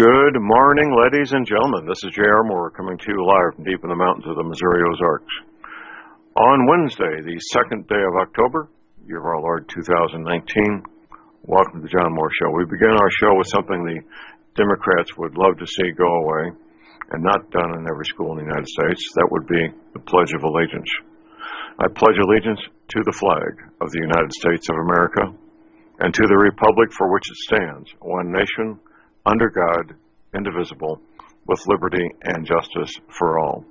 Good morning, ladies and gentlemen. This is J.R. Moore coming to you live from deep in the mountains of the Missouri Ozarks. On Wednesday, the second day of October, year of our Lord 2019, welcome to the John Moore Show. We begin our show with something the Democrats would love to see go away and not done in every school in the United States. That would be the Pledge of Allegiance. I pledge allegiance to the flag of the United States of America and to the republic for which it stands, one nation, under God, indivisible, with liberty and justice for all.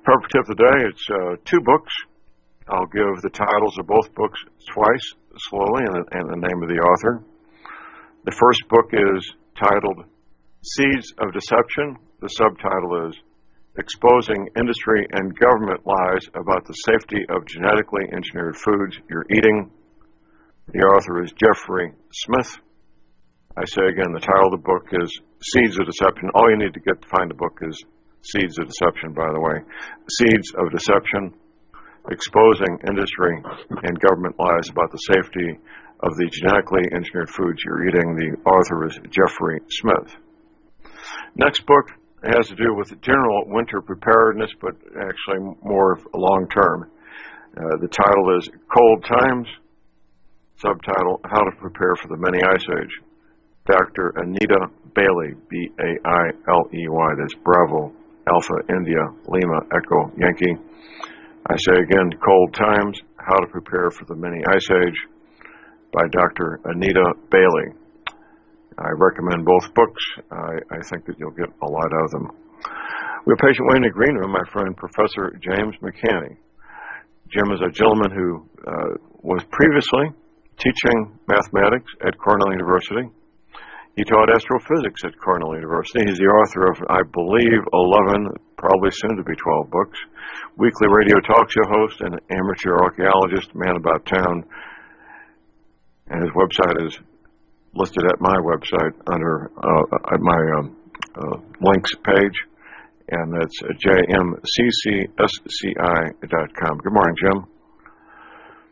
Purpose tip of the day, it's two books. I'll give the titles of both books twice, slowly, and the name of the author. The first book is titled Seeds of Deception. The subtitle is Exposing Industry and Government Lies About the Safety of Genetically Engineered Foods You're Eating. The author is Jeffrey Smith. I say again, the title of the book is Seeds of Deception. All you need to get to find the book is Seeds of Deception, by the way. Seeds of Deception, Exposing Industry and Government Lies About the Safety of the Genetically Engineered Foods You're Eating. The author is Jeffrey Smith. Next book has to do with general winter preparedness, but actually more long-term. The title is Cold Times. Subtitle, How to Prepare for the Mini Ice Age. Dr. Anita Bailey, B-A-I-L-E-Y, that's Bravo, Alpha, India, Lima, Echo, Yankee. I say again, Cold Times, How to Prepare for the Mini Ice Age by Dr. Anita Bailey. I recommend both books. I think that you'll get a lot out of them. We have patient waiting in the green room, my friend, Professor James McCanney. Jim is a gentleman who was previously teaching mathematics at Cornell University. He taught astrophysics at Cornell University. He's the author of, I believe, 11, probably soon to be 12 books. Weekly radio talk show host and amateur archaeologist, man about town. And his website is listed at my website under at my links page, and that's jmccsci.com. Good morning, Jim.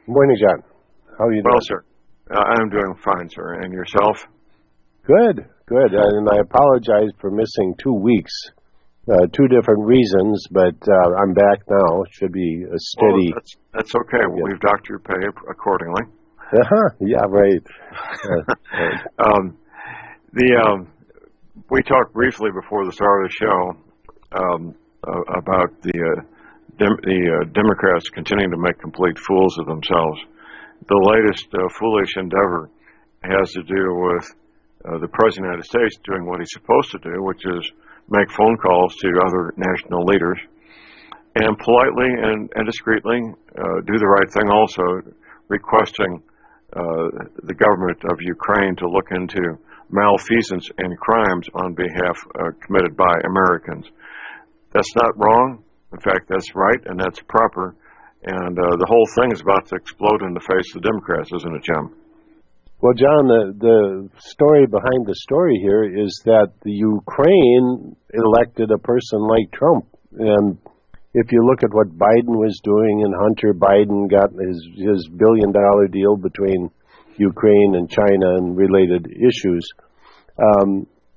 Good morning, John. How are you doing? Well, sir, I'm doing fine, sir. And yourself? Good. And I apologize for missing 2 weeks. Two different reasons, but I'm back now. It should be a steady... Well, that's okay. Yeah. We've docked your pay accordingly. Yeah, right. We talked briefly before the start of the show about the Democrats continuing to make complete fools of themselves. The latest foolish endeavor has to do with the President of the United States doing what he's supposed to do, which is make phone calls to other national leaders and politely and discreetly do the right thing also, requesting the government of Ukraine to look into malfeasance and crimes on behalf committed by Americans. That's not wrong. In fact, that's right and that's proper. And the whole thing is about to explode in the face of the Democrats, isn't it, Jim? Well, John, the story behind the story here is that the Ukraine elected a person like Trump. And if you look at what Biden was doing, and Hunter Biden got his billion-dollar deal between Ukraine and China and related issues,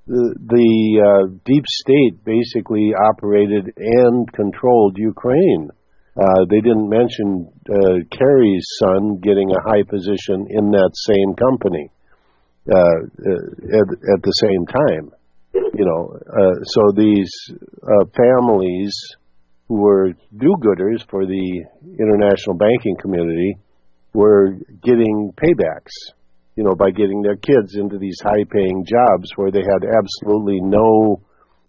the deep state basically operated and controlled Ukraine. They didn't mention Kerry's son getting a high position in that same company at the same time. So these families who were do-gooders for the international banking community were getting paybacks, by getting their kids into these high-paying jobs where they had absolutely no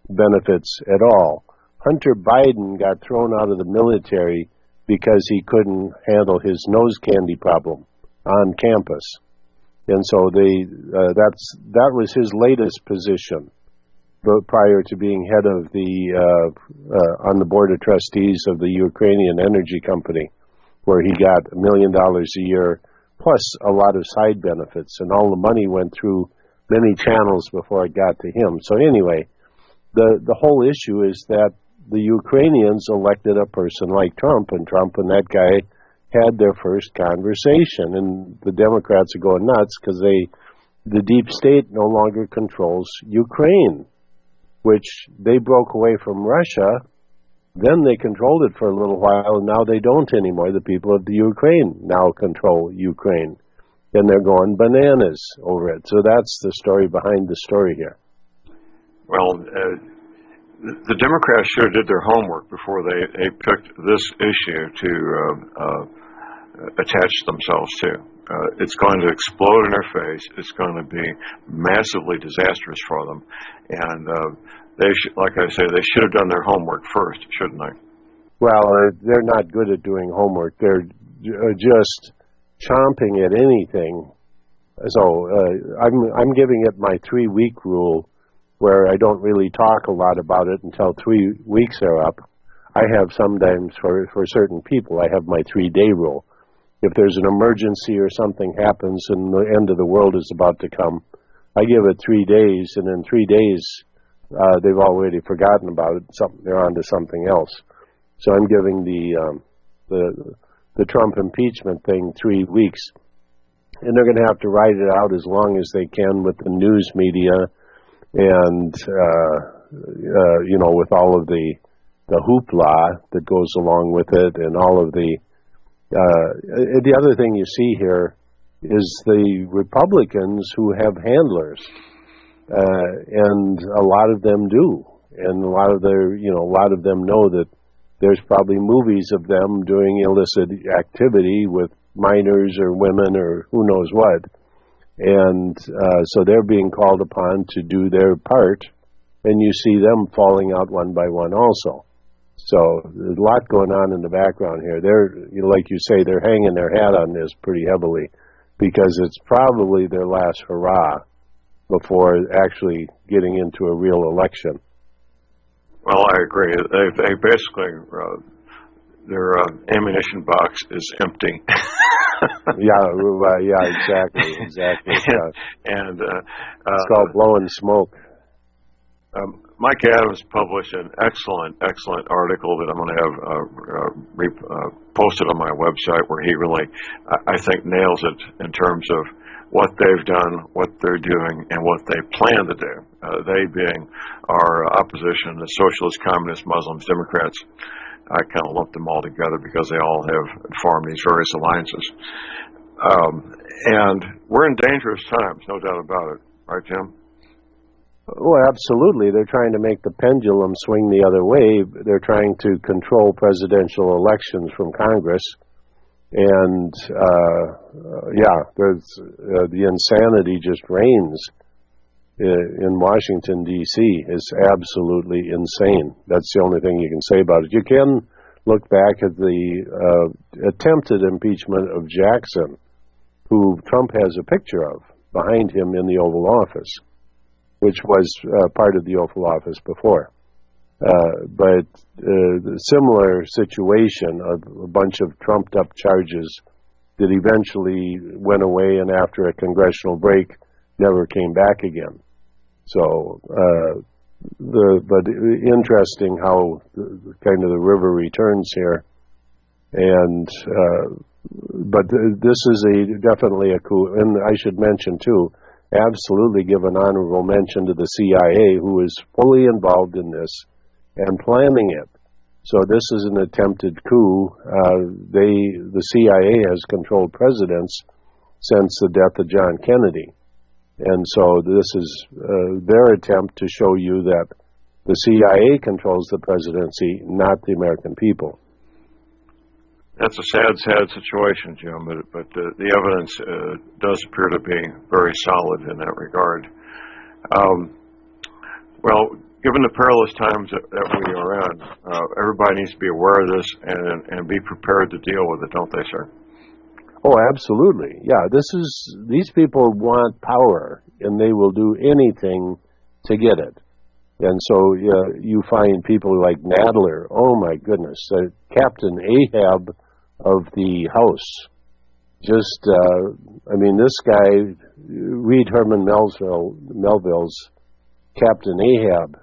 benefits at all. Hunter Biden got thrown out of the military because he couldn't handle his nose candy problem on campus. And so that was his latest position, but prior to being head of on the board of trustees of the Ukrainian energy company, where he got $1 million a year, plus a lot of side benefits, and all the money went through many channels before it got to him. So anyway, the whole issue is that the Ukrainians elected a person like Trump, and that guy had their first conversation, and the Democrats are going nuts because the deep state no longer controls Ukraine. which they broke away from Russia. Then they controlled it for a little while, and now they don't anymore. The people of the Ukraine now control Ukraine, and they're going bananas over it. So that's the story behind the story here. Well, the Democrats should have did their homework before they picked this issue to attach themselves to. It's going to explode in their face. It's going to be massively disastrous for them, and they should, like I say, they should have done their homework first, shouldn't they? Well, they're not good at doing homework. They're just chomping at anything. So I'm giving it my 3-week rule, where I don't really talk a lot about it until 3 weeks are up. I have sometimes for certain people, I have my 3-day rule. If there's an emergency or something happens and the end of the world is about to come, I give it 3 days, and in 3 days, they've already forgotten about it. They're on to something else. So I'm giving the Trump impeachment thing 3 weeks, and they're going to have to ride it out as long as they can with the news media, and with all of the hoopla that goes along with it, and all of the other thing you see here is the Republicans who have handlers. And a lot of them do, and a lot of them know that there's probably movies of them doing illicit activity with minors or women or who knows what, and so they're being called upon to do their part, and you see them falling out one by one also. So there's a lot going on in the background here. They're, like you say, they're hanging their hat on this pretty heavily, because it's probably their last hurrah before actually getting into a real election. Well, I agree. They basically, their ammunition box is empty. Yeah, exactly. And it's called blowing smoke. Mike Adams published an excellent article that I'm going to have posted on my website, where he really, I think, nails it in terms of what they've done, what they're doing, and what they plan to do. They being our opposition, the socialists, communists, Muslims, Democrats. I kind of lump them all together because they all have formed these various alliances. And we're in dangerous times, no doubt about it. Right, Jim? Oh, absolutely. They're trying to make the pendulum swing the other way. They're trying to control presidential elections from Congress. And, there's the insanity just reigns in Washington, D.C. It's absolutely insane. That's the only thing you can say about it. You can look back at the attempted impeachment of Jackson, who Trump has a picture of behind him in the Oval Office, which was part of the Oval Office before. But the similar situation of a bunch of trumped-up charges that eventually went away, and after a congressional break, never came back again. So, but interesting how kind of the river returns here, and but this is definitely a coup. And I should mention too, absolutely give an honorable mention to the CIA, who is fully involved in this and planning it. So this is an attempted coup. The CIA has controlled presidents since the death of John Kennedy. And so this is their attempt to show you that the CIA controls the presidency, not the American people. That's a sad situation, Jim, but the evidence does appear to be very solid in that regard. Well, given the perilous times that we are in, everybody needs to be aware of this and be prepared to deal with it, don't they, sir? Oh, absolutely. Yeah, these people want power, and they will do anything to get it. And so you find people like Nadler, oh my goodness, Captain Ahab of the House. Just, this guy, read Herman Melville's Captain Ahab,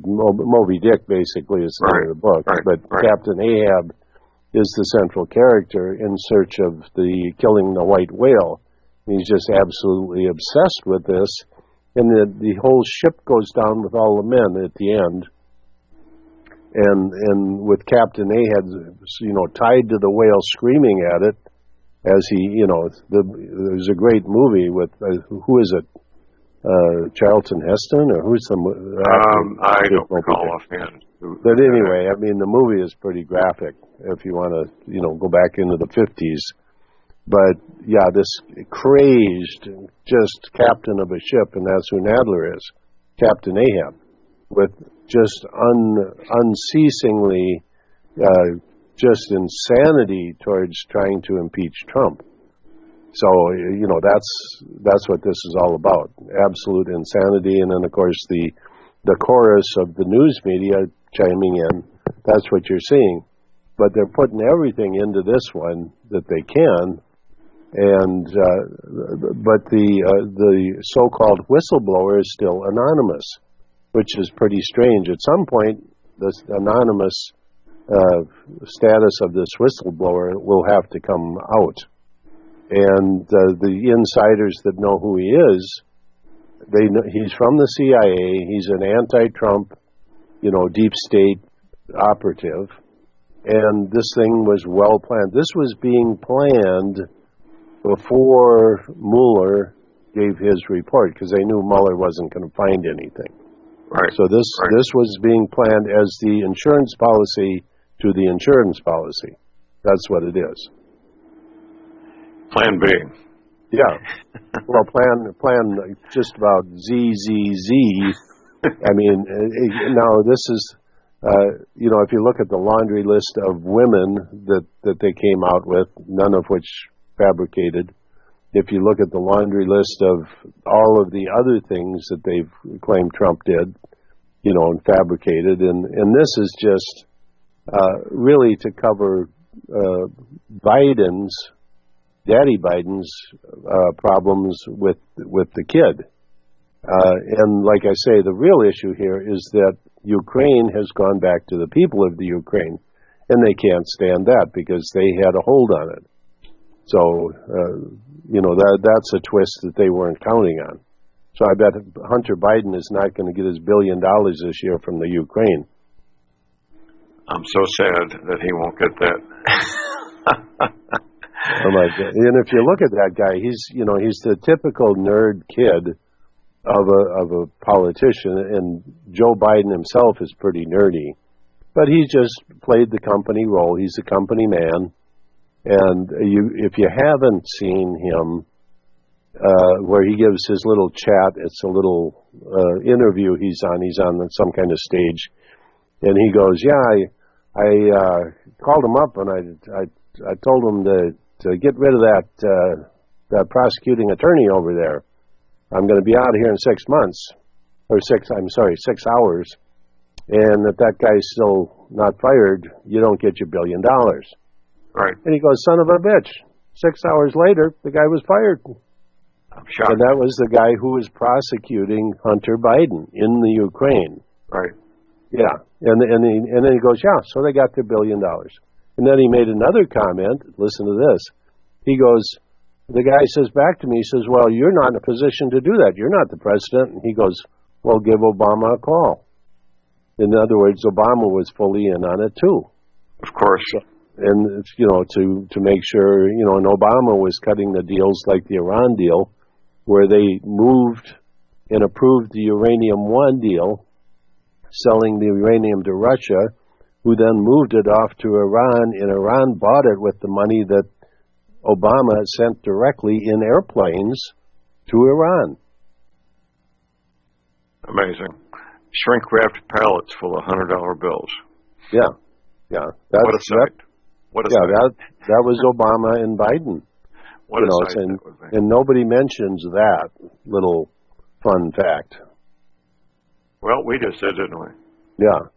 Moby Dick basically is the name of the book, but Captain Ahab is the central character in search of killing the white whale. He's just absolutely obsessed with this, and the whole ship goes down with all the men at the end, and with Captain Ahab, tied to the whale, screaming at it as he, there's a great movie with who is it? Charlton Heston, or who's the actor? I don't recall offhand. But anyway, I mean, the movie is pretty graphic if you want to, go back into the 50s. But yeah, this crazed, just captain of a ship, and that's who Nadler is, Captain Ahab, with just unceasingly just insanity towards trying to impeach Trump. So, that's what this is all about, absolute insanity. And then, of course, the chorus of the news media chiming in, that's what you're seeing. But they're putting everything into this one that they can. And but the so-called whistleblower is still anonymous, which is pretty strange. At some point, this anonymous status of this whistleblower will have to come out. And the insiders that know who he is, they know he's from the CIA. He's an anti-Trump, deep state operative. And this thing was well planned. This was being planned before Mueller gave his report, because they knew Mueller wasn't going to find anything. Right. So this was being planned as the insurance policy to the insurance policy. That's what it is. Plan B. Yeah. Well, plan just about ZZZ. I mean, now this is, if you look at the laundry list of women that they came out with, none of which fabricated. If you look at the laundry list of all of the other things that they've claimed Trump did, and fabricated, and this is just really to cover Daddy Biden's problems with the kid. And like I say, the real issue here is that Ukraine has gone back to the people of the Ukraine, and they can't stand that because they had a hold on it. So, that's a twist that they weren't counting on. So I bet Hunter Biden is not going to get his $1 billion this year from the Ukraine. I'm so sad that he won't get that. And if you look at that guy, he's the typical nerd kid of a politician, and Joe Biden himself is pretty nerdy. But he just played the company role. He's a company man. And if you haven't seen him, where he gives his little chat, it's a little interview he's on some kind of stage, and he goes, "Yeah, I called him up and I told him to get rid of that prosecuting attorney over there. I'm going to be out of here in 6 months, or 6 hours, and if that guy's still not fired, you don't get your $1 billion." Right. And he goes, "Son of a bitch." 6 hours later, the guy was fired. I'm shocked. And that was the guy who was prosecuting Hunter Biden in the Ukraine. Right. Yeah. And then he goes, "Yeah, so they got their $1 billion." And then he made another comment. Listen to this. He goes, the guy says back to me, he says, "Well, you're not in a position to do that. You're not the president." And he goes, "Well, give Obama a call." In other words, Obama was fully in on it too. Of course. So, and, to make sure, and Obama was cutting the deals like the Iran deal, where they moved and approved the Uranium One deal, selling the uranium to Russia, who then moved it off to Iran, and Iran bought it with the money that Obama sent directly in airplanes to Iran. Amazing. Shrink-wrapped pallets full of $100 bills. Yeah. What a sight. What a sight. That was Obama and Biden. What a sight that would be. And nobody mentions that little fun fact. Well, we just did, didn't we? Yeah.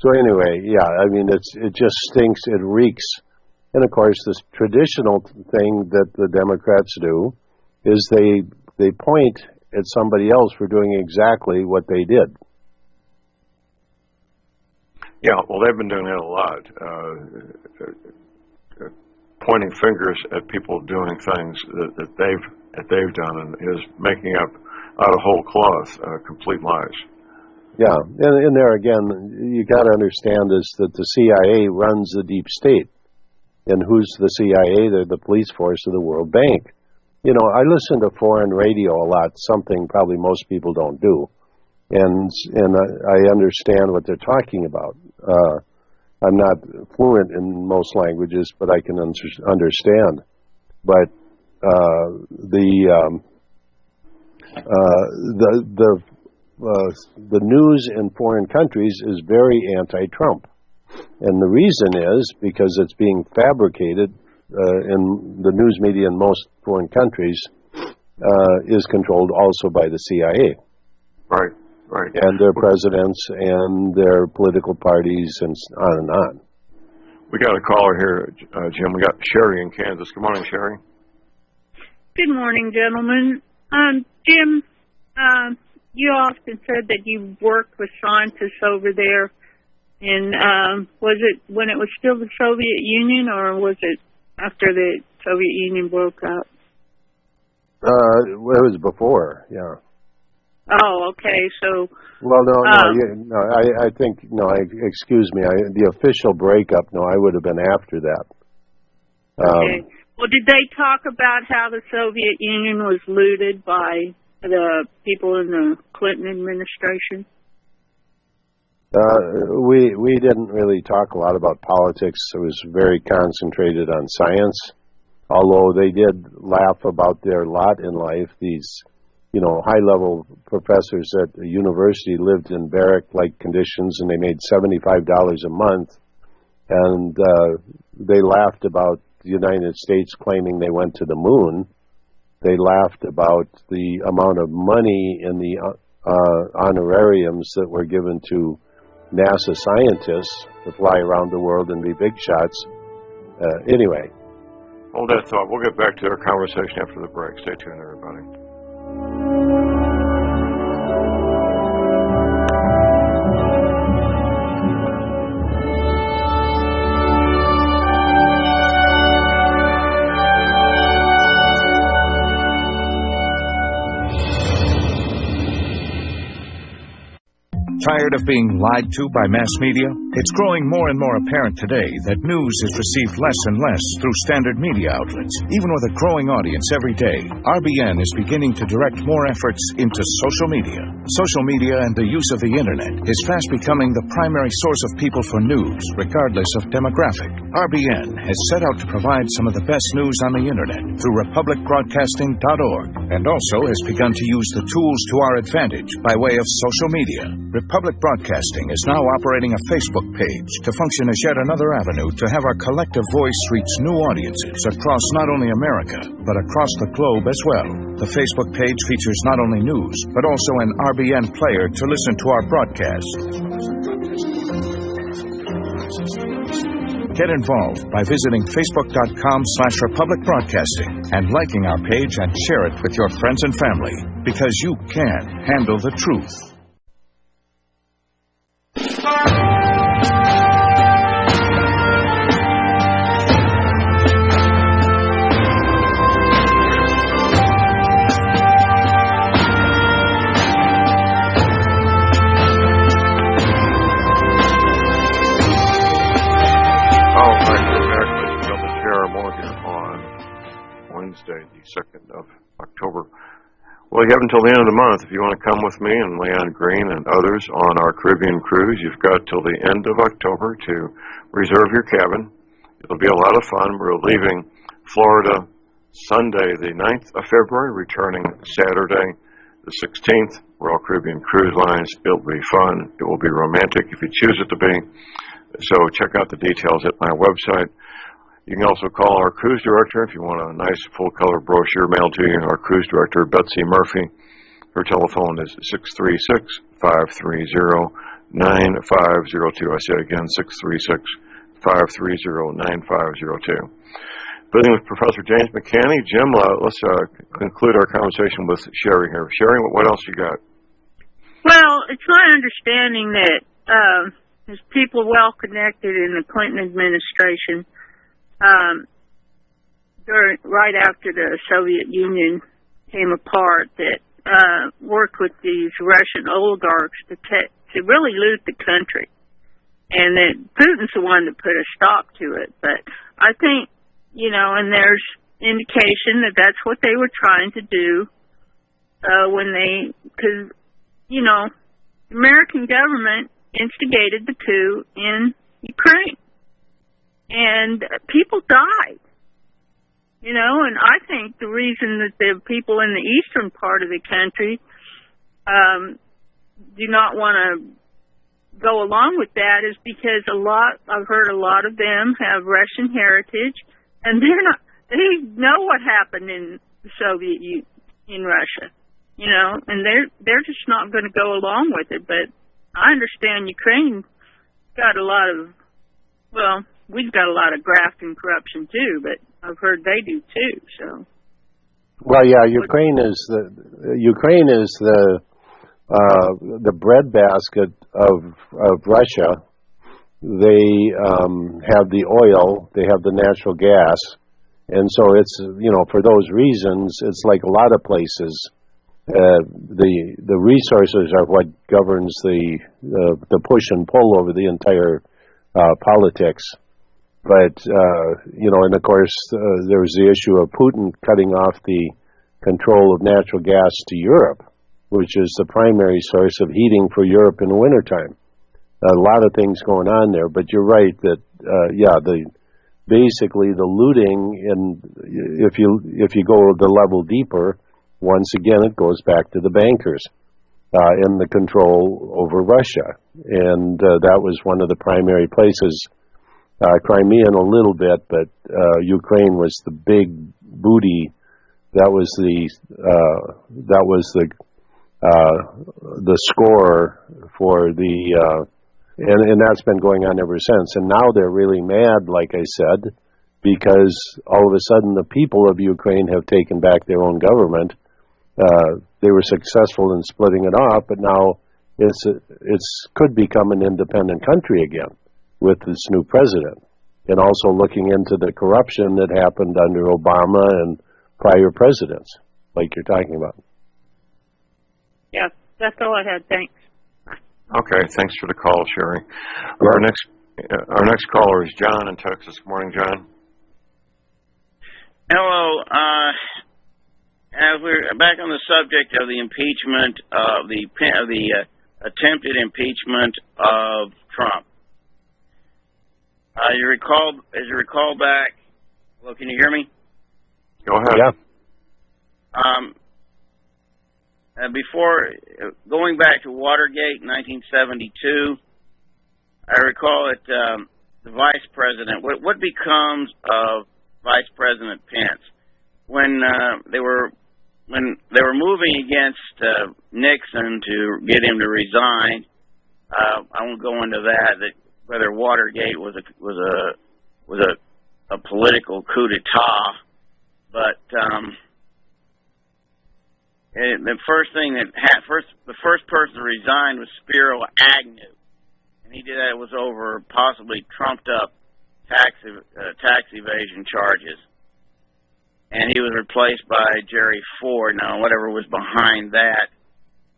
So anyway, I mean, it just stinks. It reeks. And of course, this traditional thing that the Democrats do is they point at somebody else for doing exactly what they did. Yeah, well, they've been doing that a lot, pointing fingers at people doing things that they've done, and is making up out of whole cloth, complete lies. Yeah, and there again, you got to understand is that the CIA runs the deep state. And who's the CIA? They're the police force of the World Bank. You know, I listen to foreign radio a lot, something probably most people don't do. And I understand what they're talking about. I'm not fluent in most languages, but I can understand. But the news in foreign countries is very anti-Trump, and the reason is because it's being fabricated in the news media in most foreign countries is controlled also by the CIA. Right. Right. And their presidents and their political parties and on and on. We got a caller here, Jim. We got Sherry in Kansas. Good morning, Sherry. Good morning, gentlemen. Jim, you often said that you worked with scientists over there. And was it when it was still the Soviet Union, or was it after the Soviet Union broke up? It was before, yeah. Oh, okay. So. Well, I think excuse me. The official breakup. No, I would have been after that. Okay. Well, did they talk about how the Soviet Union was looted by the people in the Clinton administration? We didn't really talk a lot about politics. It was very concentrated on science. Although they did laugh about their lot in life. These, high-level professors at the university lived in barrack-like conditions, and they made $75 a month. And they laughed about the United States claiming they went to the moon. They laughed about the amount of money in the honorariums that were given to NASA scientists to fly around the world and be big shots. Anyway. Hold that thought. We'll get back to our conversation after the break. Stay tuned, everybody. Tired of being lied to by mass media? It's growing more and more apparent today that news is received less and less through standard media outlets. Even with a growing audience every day, RBN is beginning to direct more efforts into social media. Social media and the use of the internet is fast becoming the primary source of people for news, regardless of demographic. RBN has set out to provide some of the best news on the internet through republicbroadcasting.org, and also has begun to use the tools to our advantage by way of social media. Republic Broadcasting is now operating a Facebook page to function as yet another avenue to have our collective voice reach new audiences across not only America, but across the globe as well. The Facebook page features not only news, but also an RBN player to listen to our broadcasts. Get involved by visiting facebook.com/Republic Broadcasting and liking our page and share it with your friends and family, because you can handle the truth. Wednesday, the 2nd of October. Well, you have until the end of the month. If you want to come with me and Leon Green and others on our Caribbean cruise, you've got till the end of October to reserve your cabin. It'll be a lot of fun. We're leaving Florida Sunday, the 9th of February, returning Saturday, the 16th. Royal Caribbean Cruise Lines. It'll be fun. It will be romantic if you choose it to be. So check out the details at my website. You can also call our cruise director if you want a nice full-color brochure mailed to you. Our cruise director, Betsy Murphy. Her telephone is 636-530-9502. I say again, 636-530-9502. Visiting with Professor James McCanney. Jim, let's conclude our conversation with Sherry here. Sherry, what else you got? Well, it's my understanding that there's people well connected in the Clinton administration. Right after the Soviet Union came apart, that worked with these Russian oligarchs to really loot the country. And that Putin's the one that put a stop to it. But I think, and there's indication that that's what they were trying to do because, the American government instigated the coup in Ukraine. And people died. And I think the reason that the people in the eastern part of the country do not want to go along with that is because I've heard a lot of them have Russian heritage, and they know what happened in the Soviet Union, in Russia, and they're just not going to go along with it. But I understand Ukraine got we've got a lot of graft and corruption too, but I've heard they do too. So, well, yeah, Ukraine is the breadbasket of Russia. They have the oil, they have the natural gas, and so it's for those reasons, it's like a lot of places. The resources are what governs the push and pull over the entire politics. But, and of course, there was the issue of Putin cutting off the control of natural gas to Europe, which is the primary source of heating for Europe in the wintertime. A lot of things going on there, but you're right that, basically the looting, and if you go the level deeper, once again, it goes back to the bankers and the control over Russia. And that was one of the primary places. Crimea in a little bit, but Ukraine was the big booty. That was the score for the and that's been going on ever since. And now they're really mad, like I said, because all of a sudden the people of Ukraine have taken back their own government. They were successful in splitting it off, but now it's could become an independent country again with this new president, and also looking into the corruption that happened under Obama and prior presidents, like you're talking about. Yeah, that's all I had. Thanks. Okay, thanks for the call, Sherry. Yeah. Our next caller is John in Texas. Good morning, John. Hello. As we're back on the subject of the impeachment of the attempted impeachment of Trump. As you recall back, well, can you hear me? Go ahead. Yeah. Before, going back to Watergate in 1972, I recall that the vice president, what becomes of Vice President Pence when they were moving against Nixon to get him to resign. I won't go into that whether Watergate was a political coup d'etat, but the first thing the first person to resign was Spiro Agnew, and he did that was over possibly trumped up tax evasion charges, and he was replaced by Jerry Ford. Now, whatever was behind that,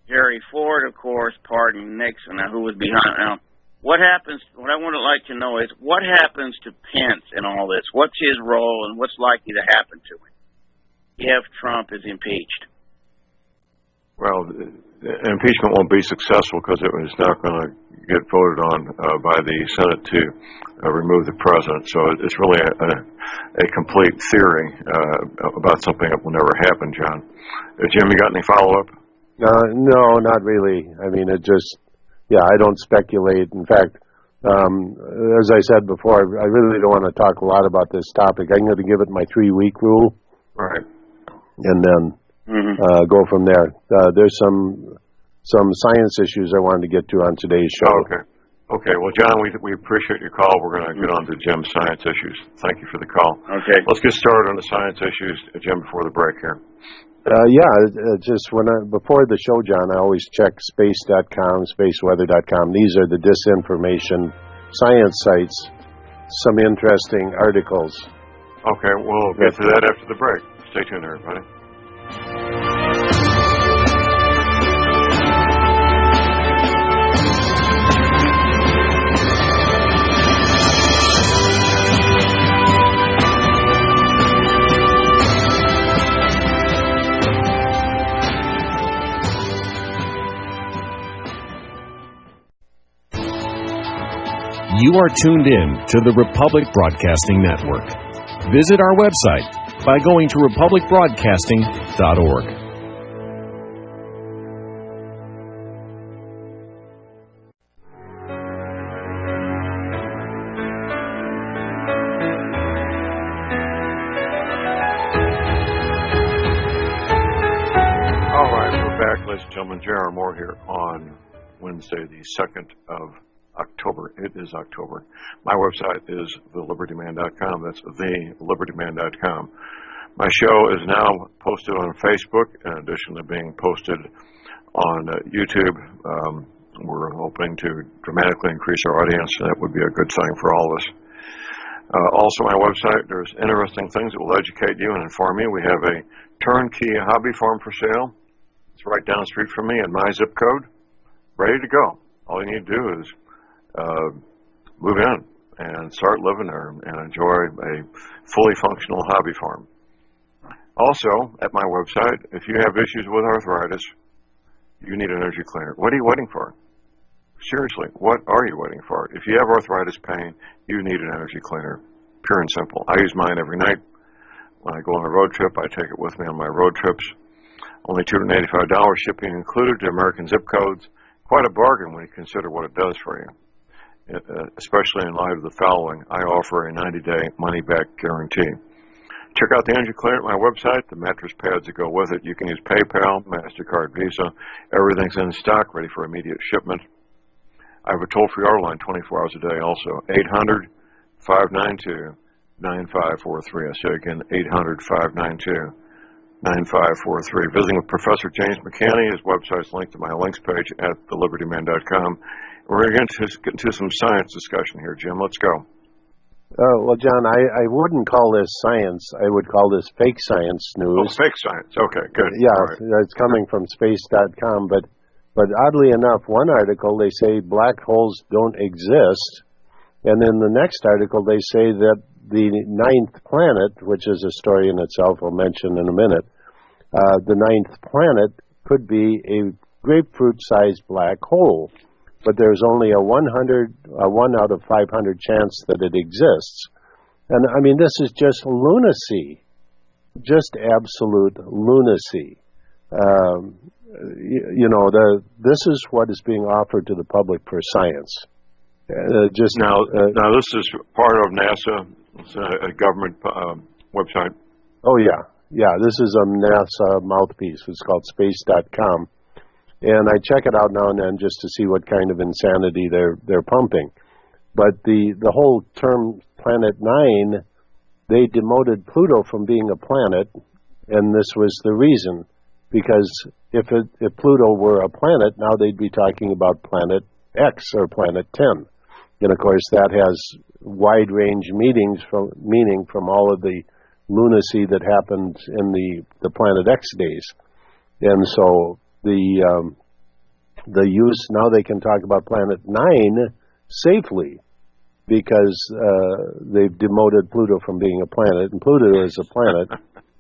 Jerry Ford, of course, pardoned Nixon. Now, who was behind? Now, what happens? What I would like to know is what happens to Pence in all this. What's his role, and what's likely to happen to him if Trump is impeached? Well, impeachment won't be successful because it was not going to get voted on by the Senate to remove the president. So it's really a complete theory about something that will never happen, John. Jim, you got any follow-up? No, not really. I mean, I don't speculate. In fact, as I said before, I really don't want to talk a lot about this topic. I'm going to give it my 3-week rule. Right. And then go from there. There's some science issues I wanted to get to on today's show. Oh, okay. Well, John, we appreciate your call. We're going to get on to Jim's science issues. Thank you for the call. Okay. Let's get started on the science issues, Jim, before the break here. Just before the show, John, I always check space.com, spaceweather.com. These are the disinformation science sites. Some interesting articles. Okay, we'll get to that after the break. Stay tuned, everybody. You are tuned in to the Republic Broadcasting Network. Visit our website by going to republicbroadcasting.org. All right, we're back, ladies and gentlemen. J.R. Moore here on Wednesday, the 2nd of October. It is October. My website is thelibertyman.com. That's thelibertyman.com. My show is now posted on Facebook, in addition to being posted on YouTube. We're hoping to dramatically increase our audience, and that would be a good thing for all of us. Also, my website, there's interesting things that will educate you and inform you. We have a turnkey hobby farm for sale. It's right down the street from me in my zip code, ready to go. All you need to do is move in and start living there and enjoy a fully functional hobby farm. Also, at my website, if you have issues with arthritis, you need an energy cleaner. What are you waiting for? Seriously, what are you waiting for? If you have arthritis pain, you need an energy cleaner. Pure and simple. I use mine every night. When I go on a road trip, I take it with me on my road trips. Only $285, shipping included to American zip codes. Quite a bargain when you consider what it does for you. Especially in light of the following, I offer a 90-day money-back guarantee. Check out the energy cleaner at my website, the mattress pads that go with it. You can use PayPal, MasterCard, Visa. Everything's in stock, ready for immediate shipment. I have a toll-free order line 24 hours a day also, 800-592-9543. I say again, 800-592-9543. Visiting with Professor James McCanney. His website's linked to my links page at thelibertyman.com. We're going to get into some science discussion here, Jim. Let's go. Well, John, I wouldn't call this science. I would call this fake science news. Oh, fake science. Okay, good. Yeah, right. It's coming from space.com. But oddly enough, one article, they say black holes don't exist. And in the next article, they say that the ninth planet, which is a story in itself I'll mention in a minute, the ninth planet could be a grapefruit-sized black hole. But there's only a 1 out of 500 chance that it exists. And I mean, this is just lunacy, just absolute lunacy. This is what is being offered to the public for science. Now, this is part of NASA. It's a government website. Oh yeah. This is a NASA mouthpiece. It's called space.com. And I check it out now and then just to see what kind of insanity they're pumping. But the whole term Planet 9, they demoted Pluto from being a planet, and this was the reason. Because if Pluto were a planet, now they'd be talking about Planet X or Planet 10. And of course that has wide range meaning from all of the lunacy that happened in the Planet X days. And so the use, now they can talk about Planet 9 safely because they've demoted Pluto from being a planet, and Pluto is a planet.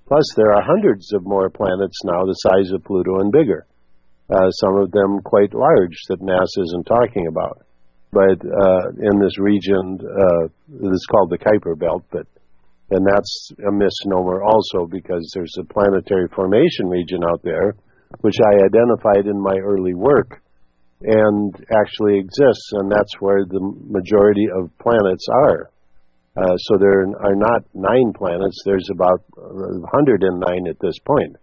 Plus, there are hundreds of more planets now the size of Pluto and bigger, some of them quite large that NASA isn't talking about. But in this region, it's called the Kuiper Belt, and that's a misnomer also because there's a planetary formation region out there, which I identified in my early work, and actually exists, and that's where the majority of planets are. So there are not 9 planets. There's about 109 at this point.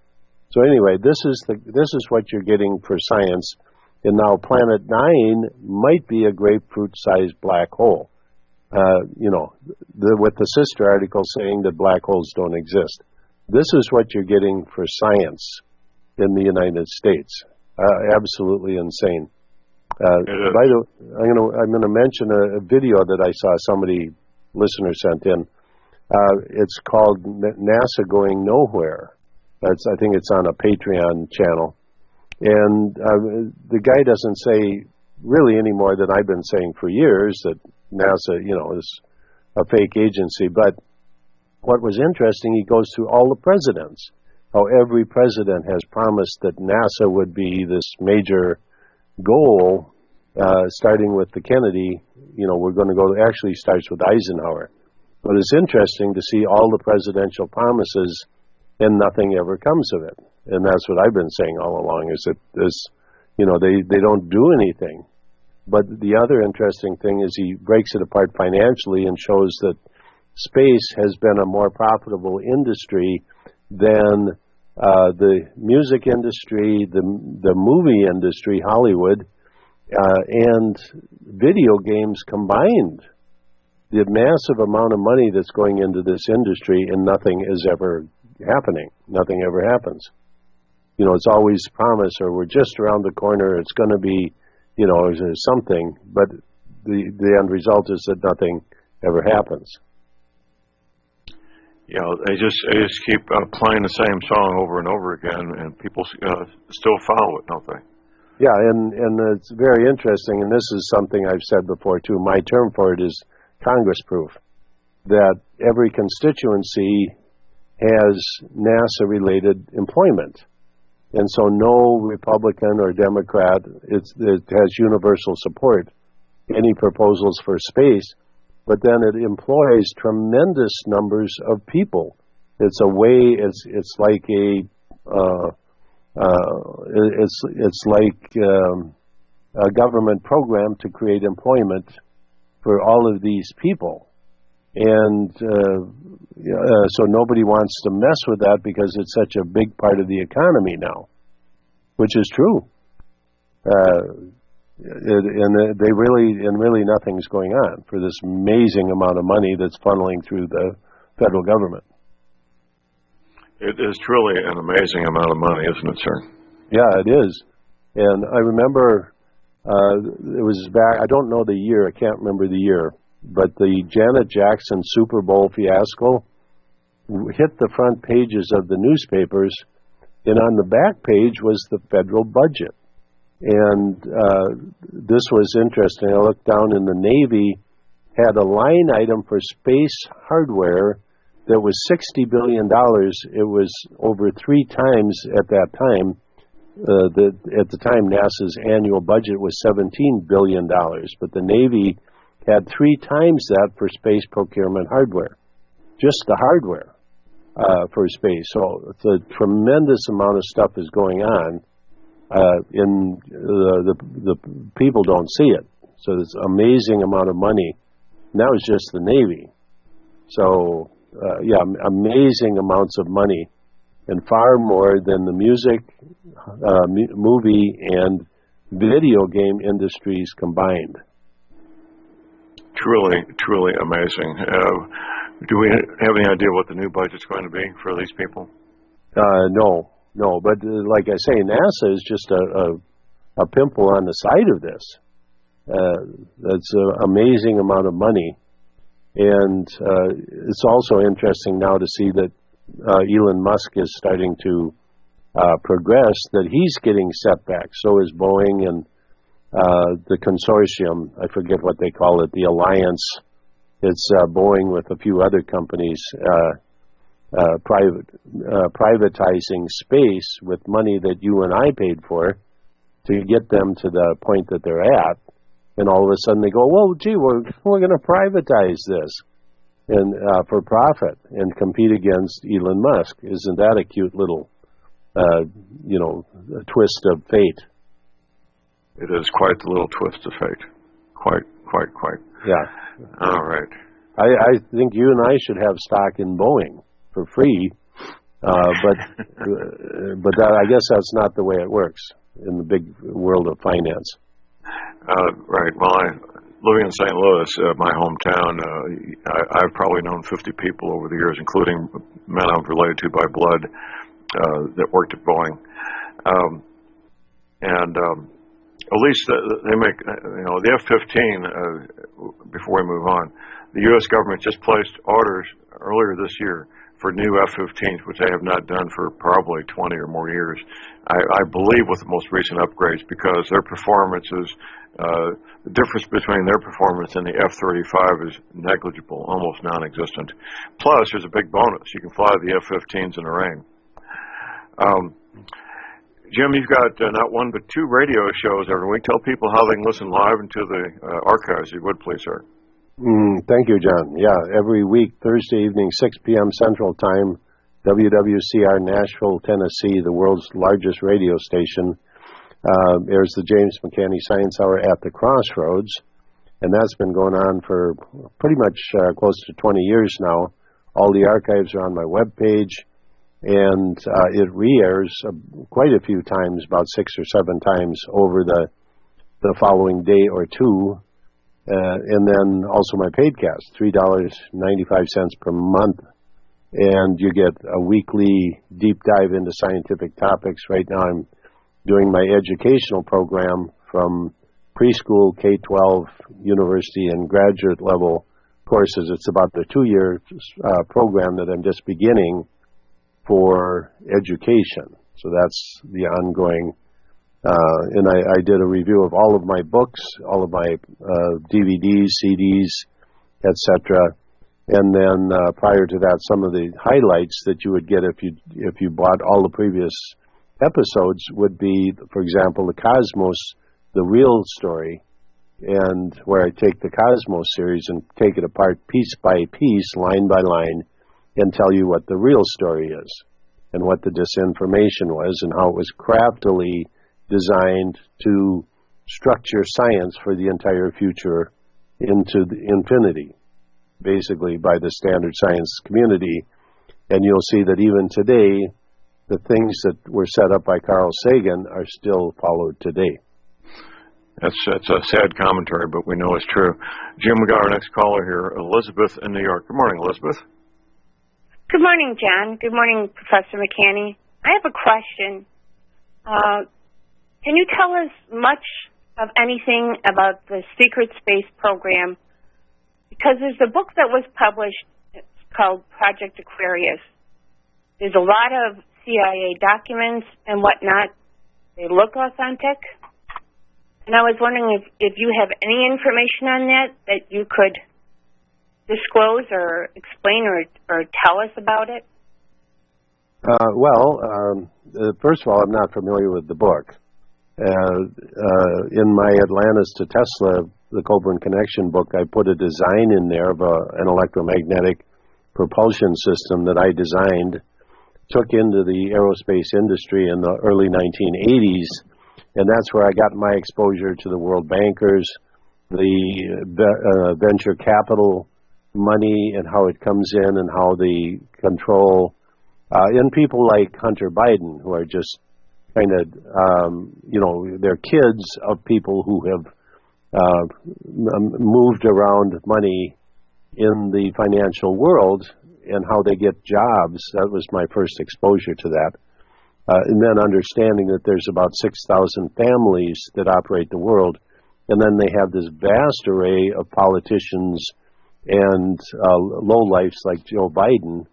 So anyway, this is what you're getting for science. And now Planet 9 might be a grapefruit-sized black hole. With the sister article saying that black holes don't exist. This is what you're getting for science in the United States. Absolutely insane. By the way, I'm going to mention a video that I saw listener sent in. It's called NASA Going Nowhere. I think it's on a Patreon channel. And the guy doesn't say really any more than I've been saying for years that NASA, is a fake agency. But what was interesting, he goes through all the presidents, how every president has promised that NASA would be this major goal, starting with the Kennedy we're going to go, actually starts with Eisenhower. But it's interesting to see all the presidential promises and nothing ever comes of it. And that's what I've been saying all along, is that they don't do anything. But the other interesting thing is he breaks it apart financially and shows that space has been a more profitable industry than the music industry, the movie industry, Hollywood, and video games combined. The massive amount of money that's going into this industry, and nothing is ever happening. Nothing ever happens. It's always promise, or we're just around the corner, it's going to be, something, but the end result is that nothing ever happens. They just keep playing the same song over and over again, and people still follow it, don't they? Yeah, and it's very interesting, and this is something I've said before too. My term for it is Congress proof, that every constituency has NASA-related employment. And so no Republican or Democrat, it has universal support, any proposals for space, but then it employs tremendous numbers of people. It's a way, it's like a government program to create employment for all of these people. And so nobody wants to mess with that because it's such a big part of the economy now, which is true. And really nothing's going on for this amazing amount of money that's funneling through the federal government. It is truly an amazing amount of money, isn't it, sir? Yeah, it is. And I remember it was back, I don't know the year, I can't remember the year, but the Janet Jackson Super Bowl fiasco hit the front pages of the newspapers, and on the back page was the federal budget. And this was interesting. I looked down, and the Navy had a line item for space hardware that was $60 billion. It was over 3 times at that time. At the time, NASA's annual budget was $17 billion, but the Navy had 3 times that for space procurement hardware, just the hardware for space. So it's a tremendous amount of stuff is going on, and the people don't see it. So it's an amazing amount of money. And that was just the Navy. So amazing amounts of money, and far more than the music, movie, and video game industries combined. Truly, truly amazing. Do we have any idea what the new budget's going to be for these people? No. But like I say, NASA is just a pimple on the side of this. That's an amazing amount of money. And it's also interesting now to see that Elon Musk is starting to progress, that he's getting setbacks. So is Boeing, and the consortium, I forget what they call it, the alliance. It's Boeing with a few other companies privatizing space with money that you and I paid for to get them to the point that they're at. And all of a sudden they go, well, gee, we're going to privatize this and for profit and compete against Elon Musk. Isn't that a cute little, twist of fate? It is quite the little twist of fate. Quite. Yeah. All right. I think you and I should have stock in Boeing for free, but I guess that's not the way it works in the big world of finance. Right. Well, living in St. Louis, my hometown, I've probably known 50 people over the years, including men I'm related to by blood, that worked at Boeing. At least they make, the F-15, before we move on, the U.S. government just placed orders earlier this year for new F-15s, which they have not done for probably 20 or more years. I believe with the most recent upgrades, because their performance is, the difference between their performance and the F-35 is negligible, almost non-existent. Plus, there's a big bonus. You can fly the F-15s in the rain. Jim, you've got not one but two radio shows every week. Tell people how they can listen live into the archives, if you would, please, sir. Thank you, John. Yeah, every week, Thursday evening, 6 p.m. Central Time, WWCR Nashville, Tennessee, the world's largest radio station, airs the James McCanney Science Hour at the Crossroads, and that's been going on for pretty much close to 20 years now. All the archives are on my webpage, and it re-airs quite a few times, about 6 or 7 times over the following day or two. And then also my paidcast, $3.95 per month. And you get a weekly deep dive into scientific topics. Right now I'm doing my educational program from preschool, K-12, university, and graduate level courses. It's about the 2-year program that I'm just beginning for education. So that's the ongoing. And I did a review of all of my books, all of my DVDs, CDs, etc. And then prior to that, some of the highlights that you would get if you bought all the previous episodes would be, for example, the Cosmos, the real story, and where I take the Cosmos series and take it apart piece by piece, line by line, and tell you what the real story is and what the disinformation was and how it was craftily designed to structure science for the entire future into the infinity, basically by the standard science community. And you'll see that even today, the things that were set up by Carl Sagan are still followed today. That's a sad commentary, but we know it's true. Jim, we got our next caller here, Elizabeth in New York. Good morning, Elizabeth. Good morning, John. Good morning, Professor McCanney. I have a question. Can you tell us much of anything about the secret space program? Because there's a book that was published, it's called Project Aquarius. There's a lot of CIA documents and whatnot. They look authentic. And I was wondering if you have any information on that you could disclose or explain or tell us about it? First of all, I'm not familiar with the book. In my Atlantis to Tesla, the Coburn Connection book, I put a design in there of an electromagnetic propulsion system that I designed, took into the aerospace industry in the early 1980s, and that's where I got my exposure to the world bankers, the venture capital money and how it comes in and how they control, and people like Hunter Biden, who are just kind of, they're kids of people who have moved around money in the financial world and how they get jobs. That was my first exposure to that. And then understanding that there's about 6,000 families that operate the world, and then they have this vast array of politicians and lowlifes like Joe Biden,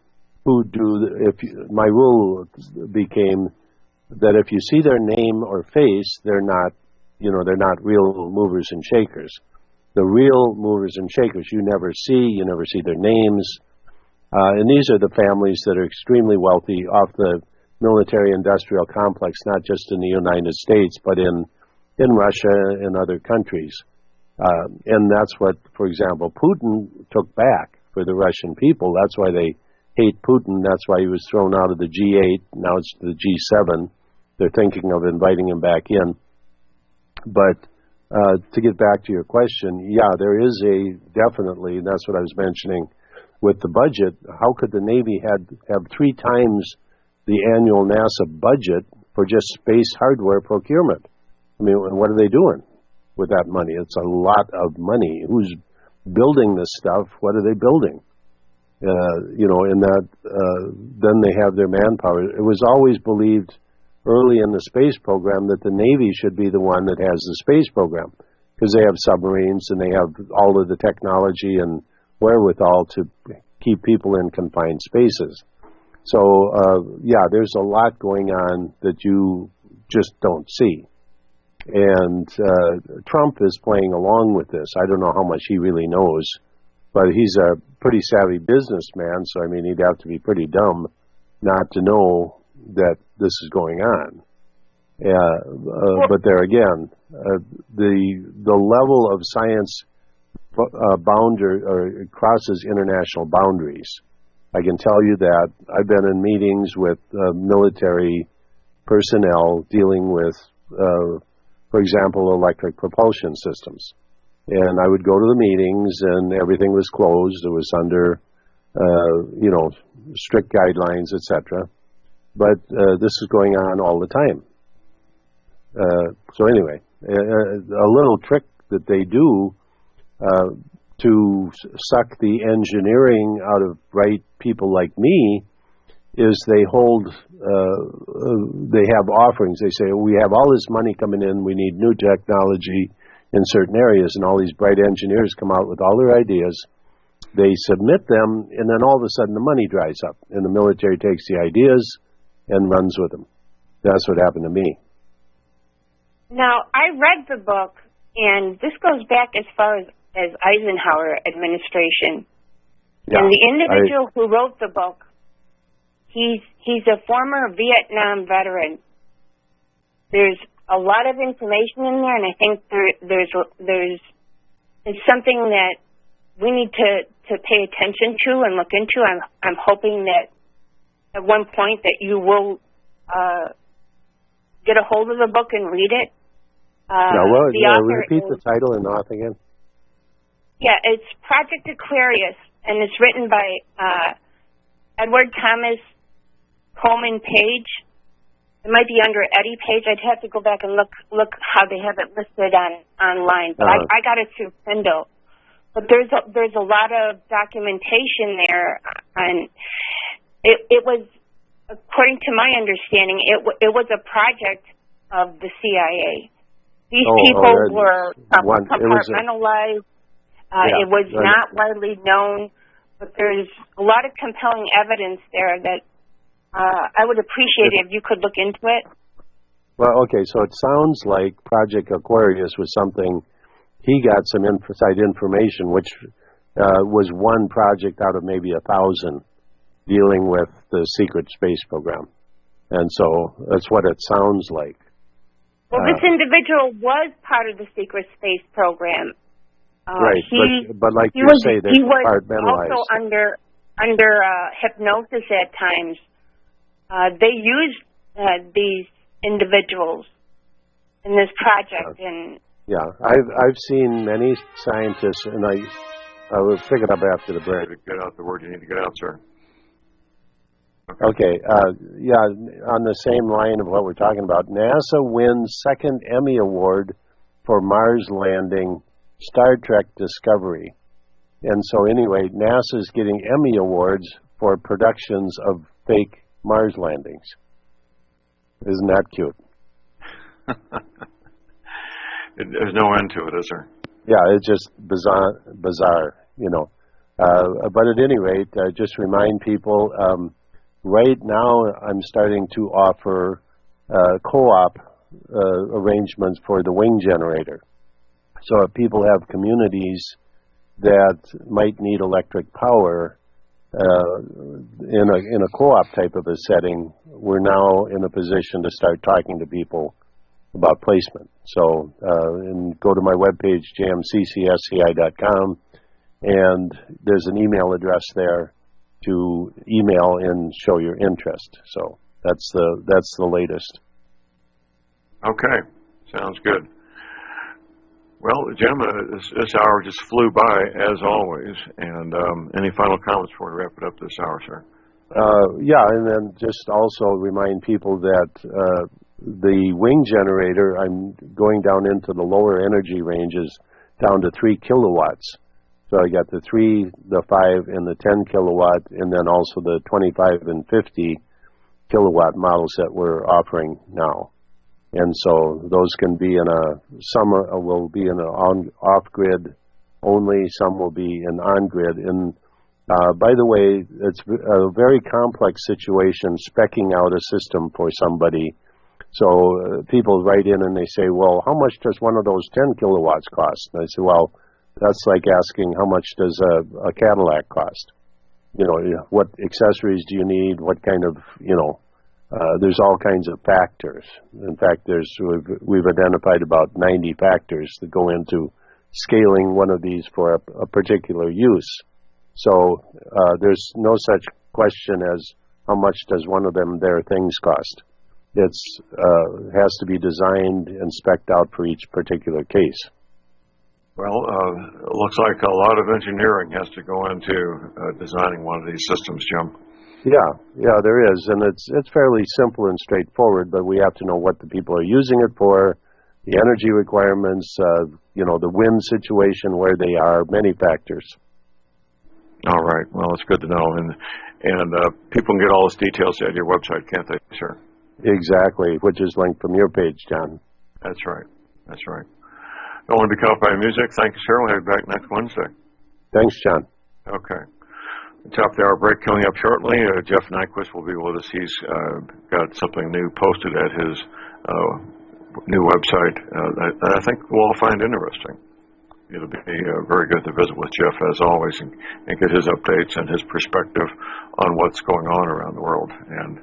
who do. My rule became that if you see their name or face, they're not real movers and shakers. The real movers and shakers you never see their names, and these are the families that are extremely wealthy off the military-industrial complex, not just in the United States, but in Russia and other countries. And that's what, for example, Putin took back for the Russian people. That's why they hate Putin. That's why he was thrown out of the G8. Now it's the G7. They're thinking of inviting him back in. But to get back to your question, yeah, there is definitely, and that's what I was mentioning with the budget. How could the Navy have 3 times the annual NASA budget for just space hardware procurement? I mean, what are they doing with that money? It's a lot of money. Who's building this stuff? What are they building? Then they have their manpower. It was always believed early in the space program that the Navy should be the one that has the space program, because they have submarines and they have all of the technology and wherewithal to keep people in confined spaces. So, there's a lot going on that you just don't see. And Trump is playing along with this. I don't know how much he really knows, but he's a pretty savvy businessman, so, I mean, he'd have to be pretty dumb not to know that this is going on. But there again, the level of science crosses international boundaries. I can tell you that. I've been in meetings with military personnel dealing with, for example, electric propulsion systems. And I would go to the meetings, and everything was closed. It was under, strict guidelines, etc. But this is going on all the time. So anyway, a little trick that they do to suck the engineering out of bright people like me is they have offerings. They say, we have all this money coming in, we need new technology in certain areas, and all these bright engineers come out with all their ideas. They submit them, and then all of a sudden the money dries up, and the military takes the ideas and runs with them. That's what happened to me. Now, I read the book, and this goes back as far as Eisenhower administration. Yeah, and the individual who wrote the book, he's a former Vietnam veteran. There's a lot of information in there, and I think there's something that we need to pay attention to and look into. I'm hoping that at one point that you will get a hold of the book and read it. Repeat the title and author again. Yeah, it's Project Aquarius, and it's written by Edward Thomas Coleman Page. It might be under Eddie Page. I'd have to go back and look how they have it listed online. But I got it through Kindle. But there's a lot of documentation there, and it was, according to my understanding, it was a project of the CIA. These people were compartmentalized. It was not widely known, but there's a lot of compelling evidence there that I would appreciate it if you could look into it. Well, okay, so it sounds like Project Aquarius was something, he got some inside information, which was one project out of maybe 1,000 dealing with the secret space program. And so that's what it sounds like. Well, this individual was part of the secret space program. Right, but like you say, they're compartmentalized. He was also under hypnosis at times. They used these individuals in this project, and I've seen many scientists, and I will pick it up after the break. Get out the word you need to get out, sir. Okay. On the same line of what we're talking about, NASA wins second Emmy Award for Mars landing, Star Trek Discovery. And so anyway, NASA's getting Emmy Awards for productions of fake Mars landings. Isn't that cute? There's no end to it, is there? Yeah, it's just bizarre, But at any rate, just remind people, right now I'm starting to offer co-op arrangements for the wing generator. So if people have communities that might need electric power in a co-op type of a setting, we're now in a position to start talking to people about placement. So and go to my webpage, jmccsci.com, and there's an email address there to email and show your interest. So that's the latest. Okay, sounds good. Well, Jim, this hour just flew by, as always. And any final comments before we wrap it up this hour, sir? And then just also remind people that the wing generator, I'm going down into the lower energy ranges, down to 3 kilowatts. So I got the 3, the 5, and the 10 kilowatt, and then also the 25 and 50 kilowatt models that we're offering now. And so those can be some will be in an off-grid only, some will be in on-grid. And by the way, it's a very complex situation speccing out a system for somebody. So people write in and they say, well, how much does one of those 10 kilowatts cost? And I say, well, that's like asking how much does a Cadillac cost? What accessories do you need? What kind of, There's all kinds of factors. In fact, we've identified about 90 factors that go into scaling one of these for a particular use. So there's no such question as how much does one of their things cost. It's has to be designed and spec'd out for each particular case. Well, it looks like a lot of engineering has to go into designing one of these systems, Jim. Yeah, there is, and it's fairly simple and straightforward. But we have to know what the people are using it for, the energy requirements, the wind situation, where they are, many factors. All right. Well, it's good to know, and people can get all those details at your website, can't they, sir? Exactly, which is linked from your page, John. That's right. Don't want to be caught by music. Thank you, sir. We'll have you back next Wednesday. Thanks, John. Okay. Top of the hour break coming up shortly. Jeff Nyquist will be with us. He's got something new posted at his new website that I think we'll all find interesting. It'll be very good to visit with Jeff, as always, and get his updates and his perspective on what's going on around the world. And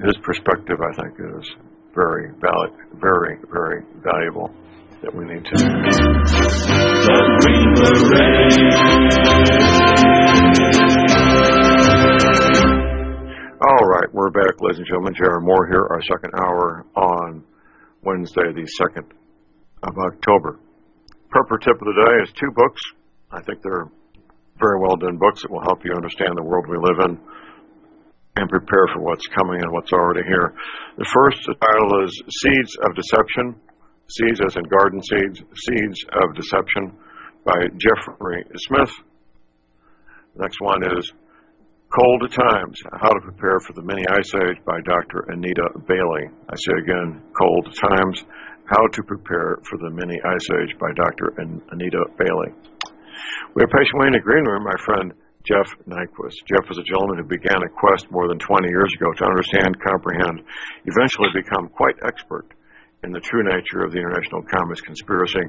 his perspective, I think, is very valid, very, very valuable, that we need to. All right, we're back, ladies and gentlemen. Jared Moore here, our second hour on Wednesday, the 2nd of October. Prepper tip of the day is 2 books. I think they're very well done books that will help you understand the world we live in and prepare for what's coming and what's already here. The first, the title is Seeds of Deception. Seeds as in garden seeds. Seeds of Deception by Jeffrey Smith. The next one is Cold Times, How to Prepare for the Mini Ice Age by Dr. Anita Bailey. I say again, Cold Times, How to Prepare for the Mini Ice Age by Dr. Anita Bailey. We have patiently in the green room my friend Jeff Nyquist. Jeff is a gentleman who began a quest more than 20 years ago to understand, comprehend, eventually become quite expert in the true nature of the international communist conspiracy.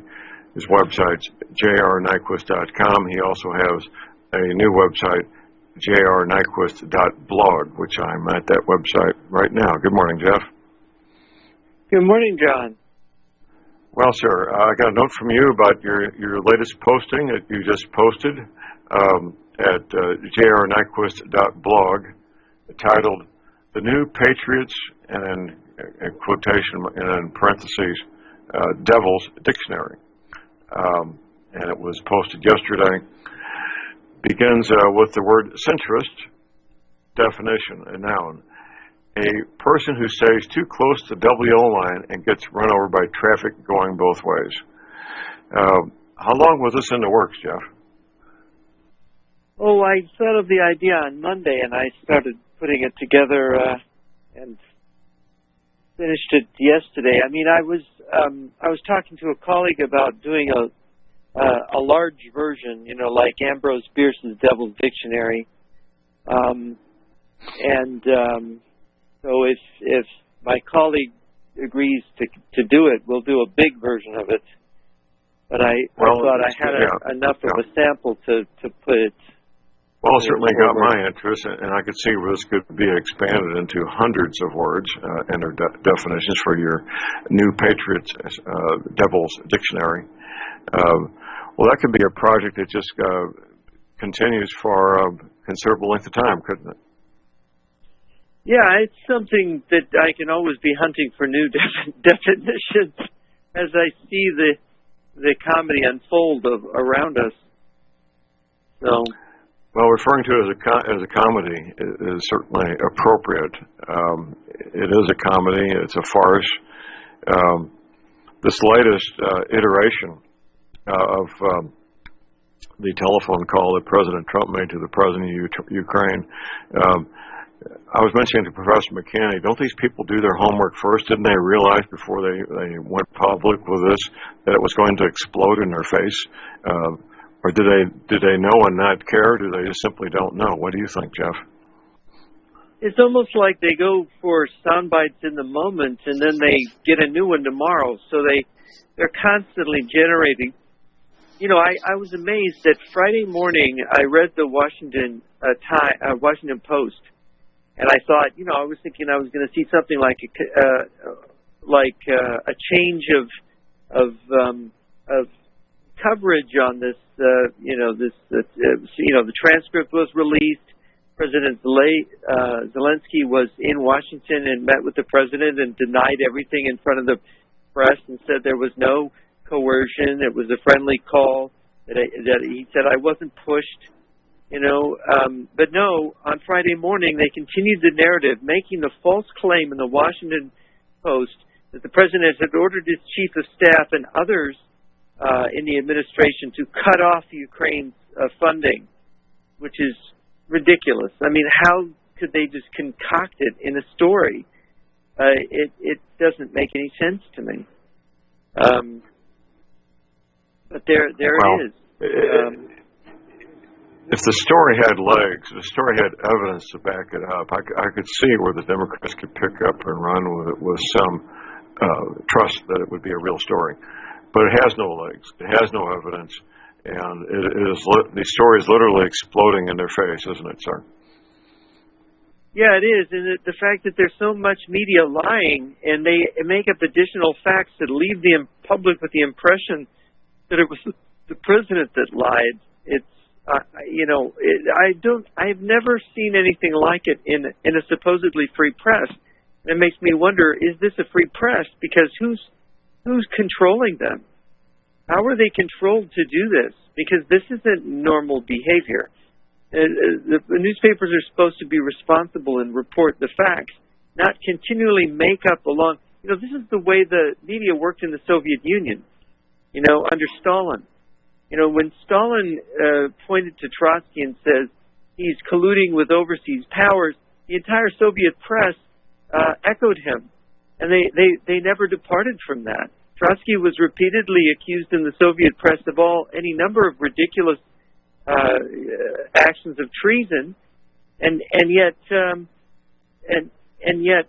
His website's jrnyquist.com. He also has a new website, jrnyquist.blog, which I'm at that website right now. Good morning, Jeff. Good morning, John. Well, sir, I got a note from you about your latest posting that you just posted at jrnyquist.blog, titled "The New Patriots," and then a quotation and in parentheses, "Devil's Dictionary." And it was posted yesterday. Begins with the word centrist. Definition, a noun. A person who stays too close to the WO line and gets run over by traffic going both ways. How long was this in the works, Jeff? Oh, I thought of the idea on Monday, and I started putting it together and finished it yesterday. I mean, I was talking to a colleague about doing a large version, like Ambrose Bierce's Devil's Dictionary, so if my colleague agrees to do it, we'll do a big version of it. But I thought I had enough of a sample to put it. Well, it certainly got my interest, and I could see where this could be expanded into hundreds of words and their definitions for your new Patriots Devil's Dictionary. Well, that could be a project that just continues for a considerable length of time, couldn't it? Yeah, it's something that I can always be hunting for new definitions as I see the comedy unfold around us. So, well, referring to it as a comedy is certainly appropriate. It is a comedy. It's a farce. This latest iteration of the telephone call that President Trump made to the President of Ukraine. I was mentioning to Professor McKinney, don't these people do their homework first? Didn't they realize before they went public with this that it was going to explode in their face? Or did they know and not care? Or do they just simply don't know? What do you think, Jeff? It's almost like they go for sound bites in the moment, and then they get a new one tomorrow. So they're constantly generating. I was amazed that Friday morning I read the Washington Post, And I thought, I was thinking I was going to see something like a change of coverage on this. The transcript was released. President Zelensky was in Washington and met with the president and denied everything in front of the press and said there was no coercion. It was a friendly call. That he said I wasn't pushed. But no, on Friday morning they continued the narrative, making the false claim in the Washington Post that the president had ordered his chief of staff and others in the administration to cut off Ukraine's funding, which is ridiculous. I mean, how could they just concoct it in a story? It doesn't make any sense to me. But there it is. If the story had legs, if the story had evidence to back it up, I could see where the Democrats could pick up and run with it with some trust that it would be a real story. But it has no legs. It has no evidence. And the story is literally exploding in their face, isn't it, sir? Yeah, it is. And the fact that there's so much media lying and they make up additional facts that leave the public with the impression that it was the president that lied. It's, I've never seen anything like it in a supposedly free press. And it makes me wonder, is this a free press? Because who's controlling them? How are they controlled to do this? Because this isn't normal behavior. The newspapers are supposed to be responsible and report the facts, not continually make up along. This is the way the media worked in the Soviet Union, under Stalin. When Stalin pointed to Trotsky and says he's colluding with overseas powers, the entire Soviet press echoed him, and they never departed from that. Trotsky was repeatedly accused in the Soviet press of any number of ridiculous actions of treason, and yet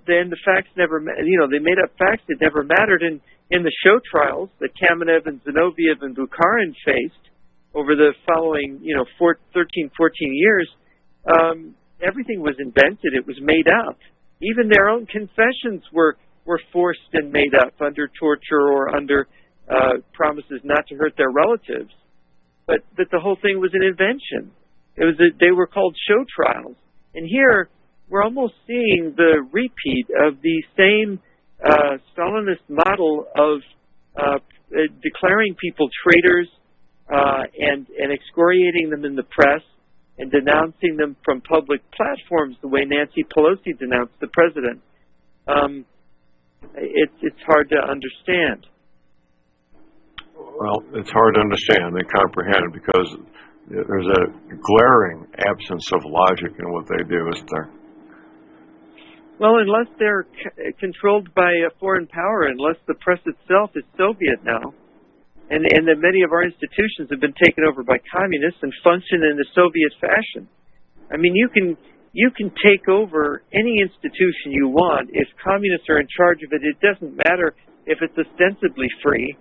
then the facts never. They made up facts that never mattered. And in the show trials that Kamenev and Zinoviev and Bukharin faced over the following 13, 14 years, everything was invented. It was made up. Even their own confessions were forced and made up under torture or under promises not to hurt their relatives. But the whole thing was an invention. They were called show trials. And here, we're almost seeing the repeat of the same Stalinist model of declaring people traitors and excoriating them in the press and denouncing them from public platforms the way Nancy Pelosi denounced the president. It's hard to understand. Well, it's hard to understand and comprehend because there's a glaring absence of logic in what they do, isn't there? Well, unless they're controlled by a foreign power, unless the press itself is Soviet now, and that many of our institutions have been taken over by communists and function in the Soviet fashion. I mean, you can take over any institution you want. If communists are in charge of it, it doesn't matter if it's ostensibly free,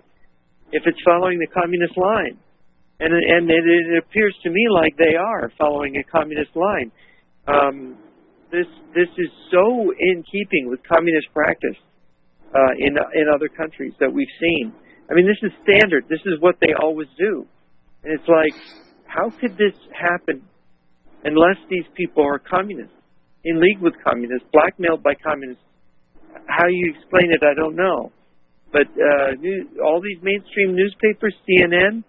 if it's following the communist line. And it appears to me like they are following a communist line. This is so in keeping with communist practice in other countries that we've seen. I mean, this is standard. This is what they always do. And it's like, how could this happen unless these people are communists, in league with communists, blackmailed by communists? How you explain it, I don't know. But all these mainstream newspapers, CNN,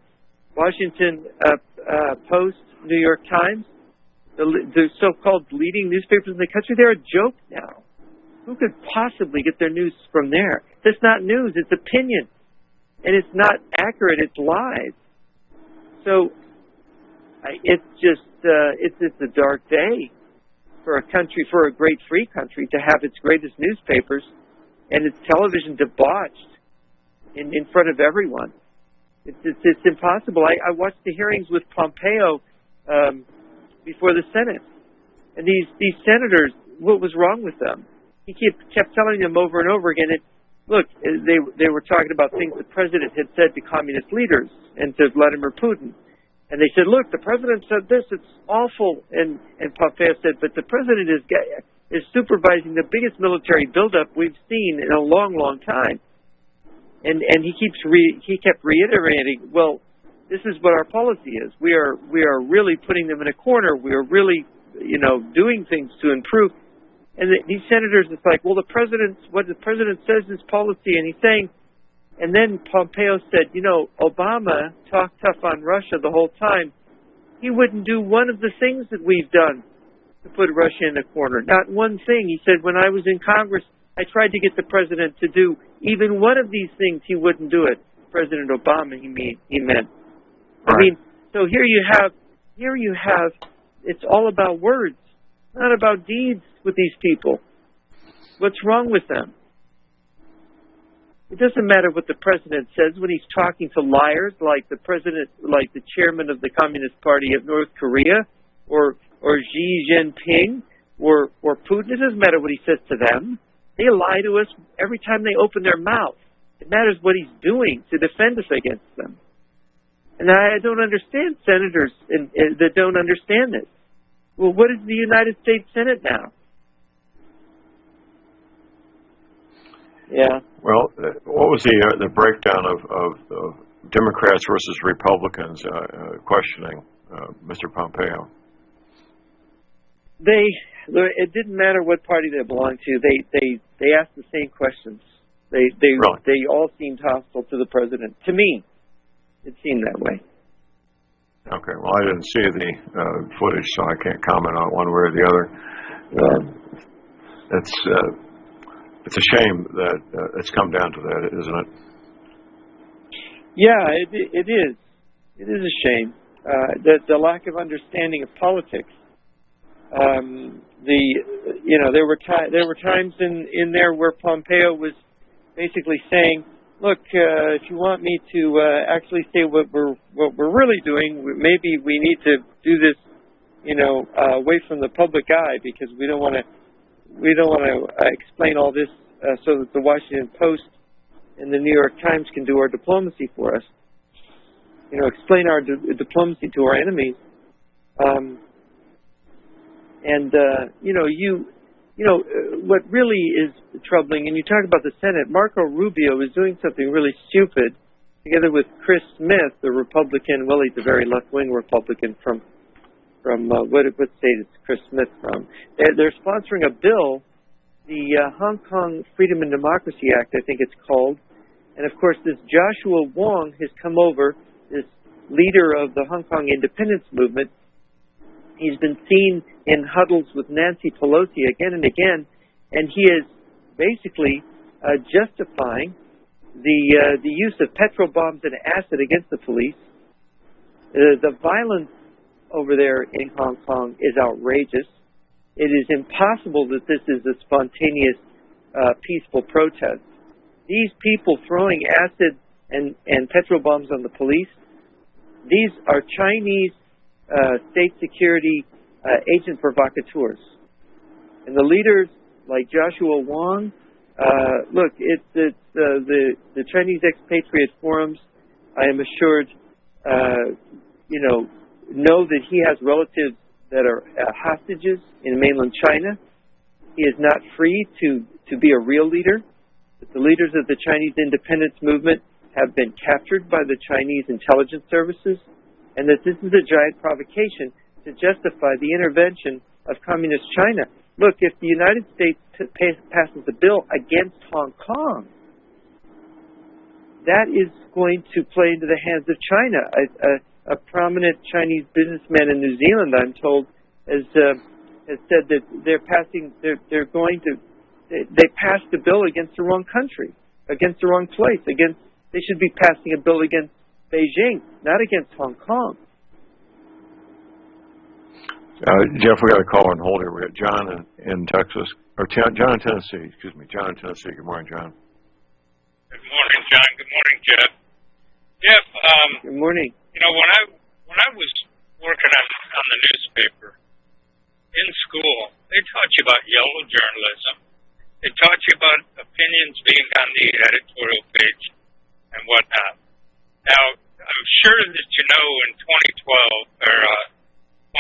Washington Post, New York Times, the so-called leading newspapers in the country, they're a joke now. Who could possibly get their news from there? That's not news, it's opinion. And it's not accurate, it's lies. So it's just, it's a dark day for a country, for a great free country, to have its greatest newspapers and its television debauched in front of everyone. It's impossible. I watched the hearings with Pompeo before the Senate. And these senators, what was wrong with them? He kept telling them over and over again, look, they were talking about things the president had said to communist leaders and to Vladimir Putin. And they said, look, the president said this, it's awful. And Pompeo said, but the president is is supervising the biggest military buildup we've seen in a long, long time. And he kept reiterating, well, this is what our policy is. We are really putting them in a corner. We are really, doing things to improve. And these senators, it's like, well, what the president says is policy, and he's saying. And then Pompeo said, Obama talked tough on Russia the whole time. He wouldn't do one of the things that we've done to put Russia in a corner. Not one thing. He said, when I was in Congress, I tried to get the president to do even one of these things. He wouldn't do it. President Obama, he meant. Right. I mean, so here you have, it's all about words, not about deeds with these people. What's wrong with them? It doesn't matter what the president says when he's talking to liars like the president, like the chairman of the Communist Party of North Korea, or Xi Jinping, or Putin. It doesn't matter what he says to them. They lie to us every time they open their mouth. It matters what he's doing to defend us against them. And I don't understand senators that don't understand this. Well, what is the United States Senate now? Yeah. Well, what was the breakdown of Democrats versus Republicans questioning Mr. Pompeo? It didn't matter what party they belonged to. They asked the same questions. They all seemed hostile to the president. To me, it seemed that way. Okay. Well, I didn't see the footage, so I can't comment on it one way or the other. It's a shame that it's come down to that, isn't it? Yeah, it is. It is a shame. The lack of understanding of politics. There were times in there where Pompeo was basically saying, "Look, if you want me to actually say what we're really doing, maybe we need to do this, away from the public eye, because we don't want to explain all this so that the Washington Post and the New York Times can do our diplomacy for us. Explain our diplomacy to our enemies." What really is troubling, and you talk about the Senate, Marco Rubio is doing something really stupid, together with Chris Smith, the Republican. Well, he's a very left-wing Republican from what state is Chris Smith from? They're sponsoring a bill, the Hong Kong Freedom and Democracy Act, I think it's called. And of course, this Joshua Wong has come over, this leader of the Hong Kong independence movement. He's been seen in huddles with Nancy Pelosi again and again, and he is basically justifying the use of petrol bombs and acid against the police. The violence over there in Hong Kong is outrageous. It is impossible that this is a spontaneous, peaceful protest. These people throwing acid and petrol bombs on the police, these are Chinese state security agent provocateurs. And the leaders like Joshua Wong, look, it's the Chinese expatriate forums, I am assured, know that he has relatives that are hostages in mainland China. He is not free to be a real leader. But the leaders of the Chinese independence movement have been captured by the Chinese intelligence services, and that this is a giant provocation to justify the intervention of communist China. Look, if the United States passes a bill against Hong Kong, that is going to play into the hands of China. A prominent Chinese businessman in New Zealand, I'm told, has said that they passed a bill against the wrong country, against the wrong place. They should be passing a bill against Beijing, not against Hong Kong. Jeff, we got a caller on hold here. We got John in Texas, or John in Tennessee. Excuse me, John in Tennessee. Good morning, John. Good morning, John. Good morning, Jeff. Jeff, good morning. When I was working on the newspaper in school, they taught you about yellow journalism. They taught you about opinions being on the editorial page and whatnot. Now, I'm sure that in 2012 or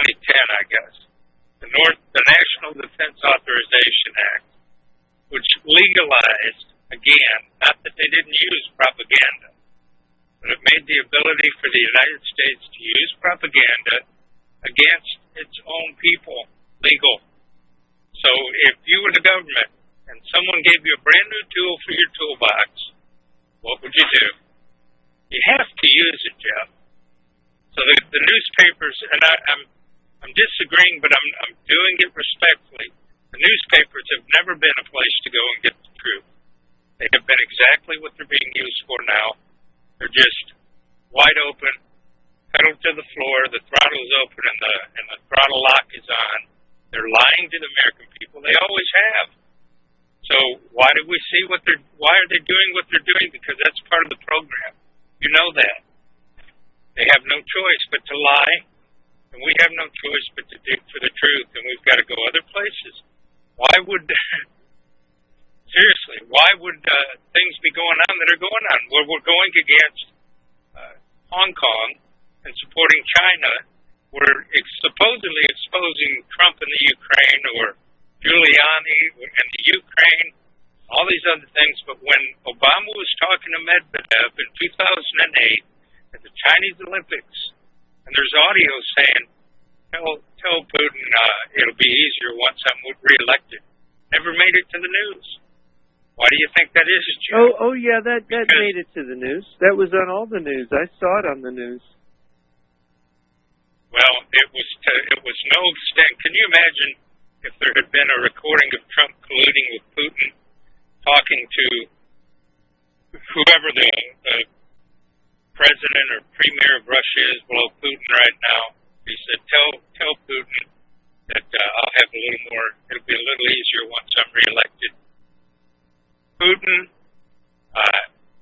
2010, I guess, the National Defense Authorization Act, which legalized, again, not that they didn't use propaganda, but it made the ability for the United States to use propaganda against its own people legal. So if you were the government and someone gave you a brand new tool for your toolbox, what would you do? You have to use it, Jeff. So the newspapers, and I'm disagreeing, but I'm doing it respectfully. The newspapers have never been a place to go and get the truth. They have been exactly what they're being used for now. They're just wide open, pedal to the floor, the throttle's open, and the throttle lock is on. They're lying to the American people. They always have. So why are they doing what they're doing? Because that's part of the program. You know that. They have no choice but to lie, and we have no choice but to dig for the truth, and we've got to go other places. Why would things be going on that are going on? We're going against Hong Kong and supporting China. We're supposedly exposing Trump in the Ukraine or Giuliani in the Ukraine, all these other things. But when Obama was talking to Medvedev in 2008 at the Chinese Olympics, and there's audio saying, tell Putin it'll be easier once I'm reelected, never made it to the news. Why do you think that is, Jim? Oh yeah, that made it to the news. That was on all the news. I saw it on the news. Well, it was no extent. Can you imagine if there had been a recording of Trump colluding with Putin, talking to whoever the president or premier of Russia is below Putin right now? He said, tell Putin that I'll have a little more. It'll be a little easier once I'm reelected. Putin,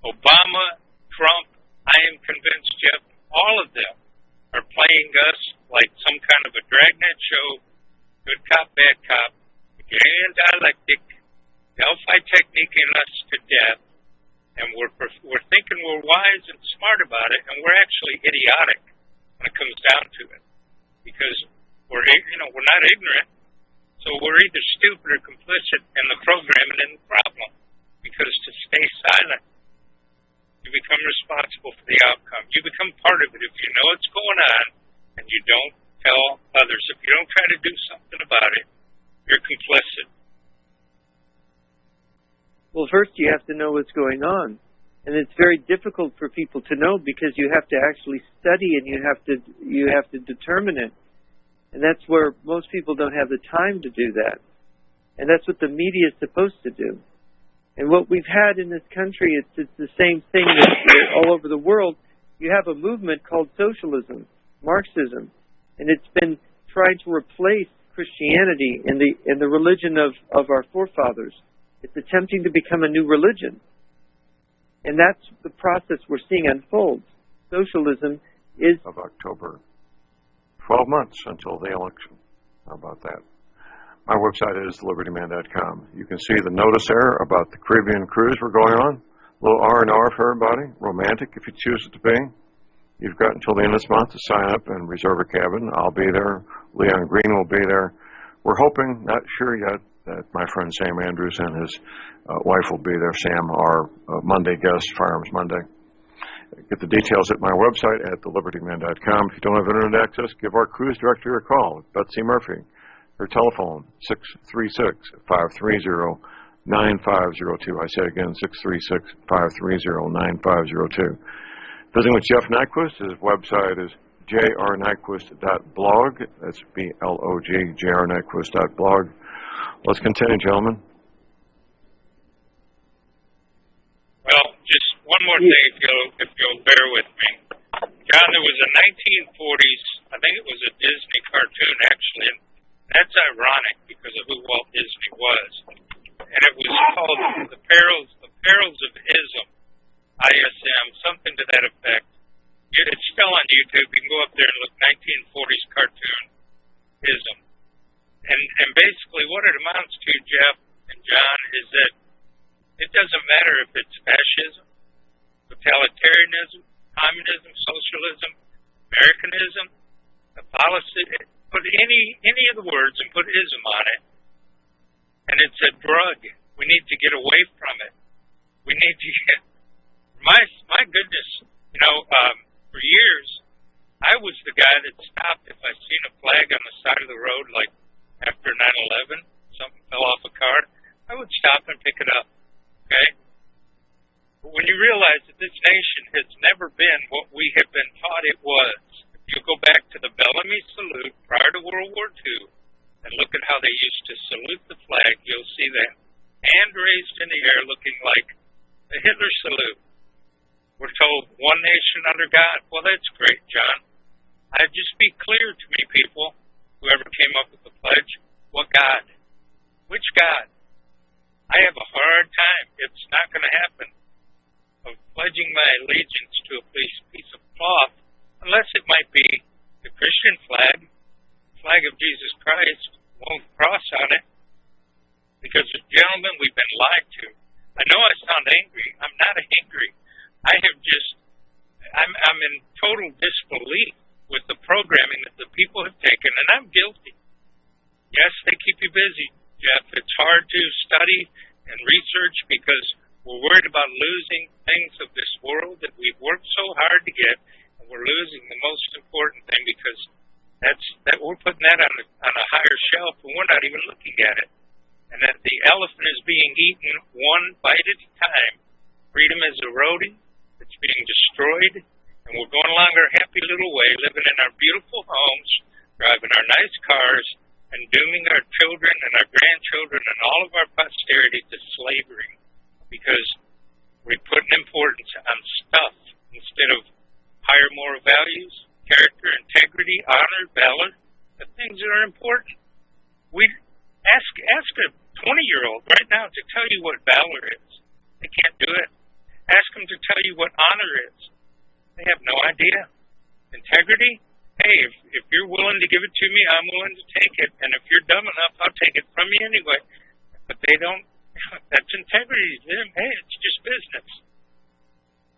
Obama, Trump, I am convinced, Jeff, all of them are playing us like some kind of a dragnet show, good cop, bad cop, Hegelian dialectic, Delphi techniquing us to death, and we're thinking we're wise and smart about it, and we're actually idiotic when it comes down to it, because we're not ignorant, so we're either stupid or complicit in the program and in the problem. Because to stay silent, you become responsible for the outcome. You become part of it. If you know what's going on and you don't tell others, if you don't try to do something about it, you're complicit. Well, first you have to know what's going on. And it's very difficult for people to know because you have to actually study and you have to determine it. And that's where most people don't have the time to do that. And that's what the media is supposed to do. And what we've had in this country, it's the same thing all over the world. You have a movement called socialism, Marxism, and it's been trying to replace Christianity in the religion of our forefathers. It's attempting to become a new religion. And that's the process we're seeing unfold. Socialism is... Of October. 12 months until the election. How about that? My website is libertyman.com. You can see the notice there about the Caribbean cruise we're going on. A little R&R for everybody. Romantic if you choose it to be. You've got until the end of this month to sign up and reserve a cabin. I'll be there. Leon Green will be there. We're hoping, not sure yet, that my friend Sam Andrews and his wife will be there. Sam, our Monday guest, Firearms Monday. Get the details at my website at thelibertyman.com. If you don't have internet access, give our cruise director a call, Betsy Murphy. Her telephone, 636-530-9502. I say again, 636-530-9502. Visiting with Jeff Nyquist. His website is jrnyquist.blog. That's B-L-O-G, jrnyquist.blog. Let's continue, gentlemen. Well, just one more thing, if you'll bear with me. John, there was a 1940s, I think it was a Disney cartoon, actually, and that's ironic because of who Walt Disney was. And it was called The Perils of Ism, ISM, something to that effect. It's still on YouTube. You can go up there and look, 1940s cartoon, Ism. And basically what it amounts to, Jeff and John, is that it doesn't matter if it's fascism, totalitarianism, communism, socialism, Americanism, put any of the words and put ism on it, and it's a drug. We need to get away from it. We need to get, my goodness, for years, I was the guy that stopped if I seen a flag on the side of the road, like after 9/11, something fell off a car, I would stop and pick it up, okay? But when you realize that this nation has never been what we have been taught it was, if you go back to the Bellamy salute prior to World War II and look at how they used to salute the flag, you'll see that hand raised in the air looking like the Hitler salute. We're told one nation under God. Well, that's great, John. I'd just be clear to me, people, whoever came up with the pledge, what God? Which God? I have a hard time. It's not going to happen of pledging my allegiance to a piece of cloth unless it might be the Christian flag, the flag of Jesus Christ, won't cross on it. Because, gentlemen, we've been lied to. I know I sound angry. I'm not angry. I'm in total disbelief with the programming that the people have taken, and I'm guilty. Yes, they keep you busy, Jeff. It's hard to study and research because we're worried about losing things of this world that we've worked so hard to get, and we're losing the most important thing because we're putting that on a higher shelf, and we're not even looking at it. And that the elephant is being eaten one bite at a time. Freedom is eroding. It's being destroyed. And we're going along our happy little way, living in our beautiful homes, driving our nice cars, and dooming our children and our grandchildren and all of our posterity to slavery. Because we're putting importance on stuff instead of higher moral values, character, integrity, honor, valor, the things that are important. We ask a 20-year-old right now to tell you what valor is. They can't do it. Ask them to tell you what honor is. They have no idea. Integrity? Hey, if you're willing to give it to me, I'm willing to take it. And if you're dumb enough, I'll take it from you anyway. But they don't. That's integrity to them. Hey, it's just business.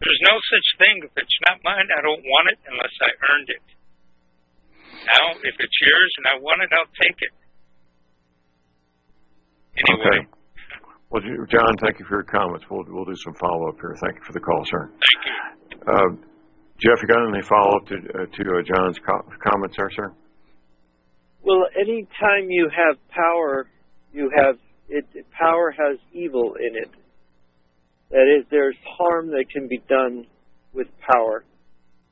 There's no such thing. If it's not mine, I don't want it unless I earned it. Now, if it's yours and I want it, I'll take it. Anyway. Okay. Well, John, thank you for your comments. We'll do some follow-up here. Thank you for the call, sir. Thank you. Jeff, you got any follow-up to John's comments there, sir? Well, any time you have power, power has evil in it. That is, there's harm that can be done with power.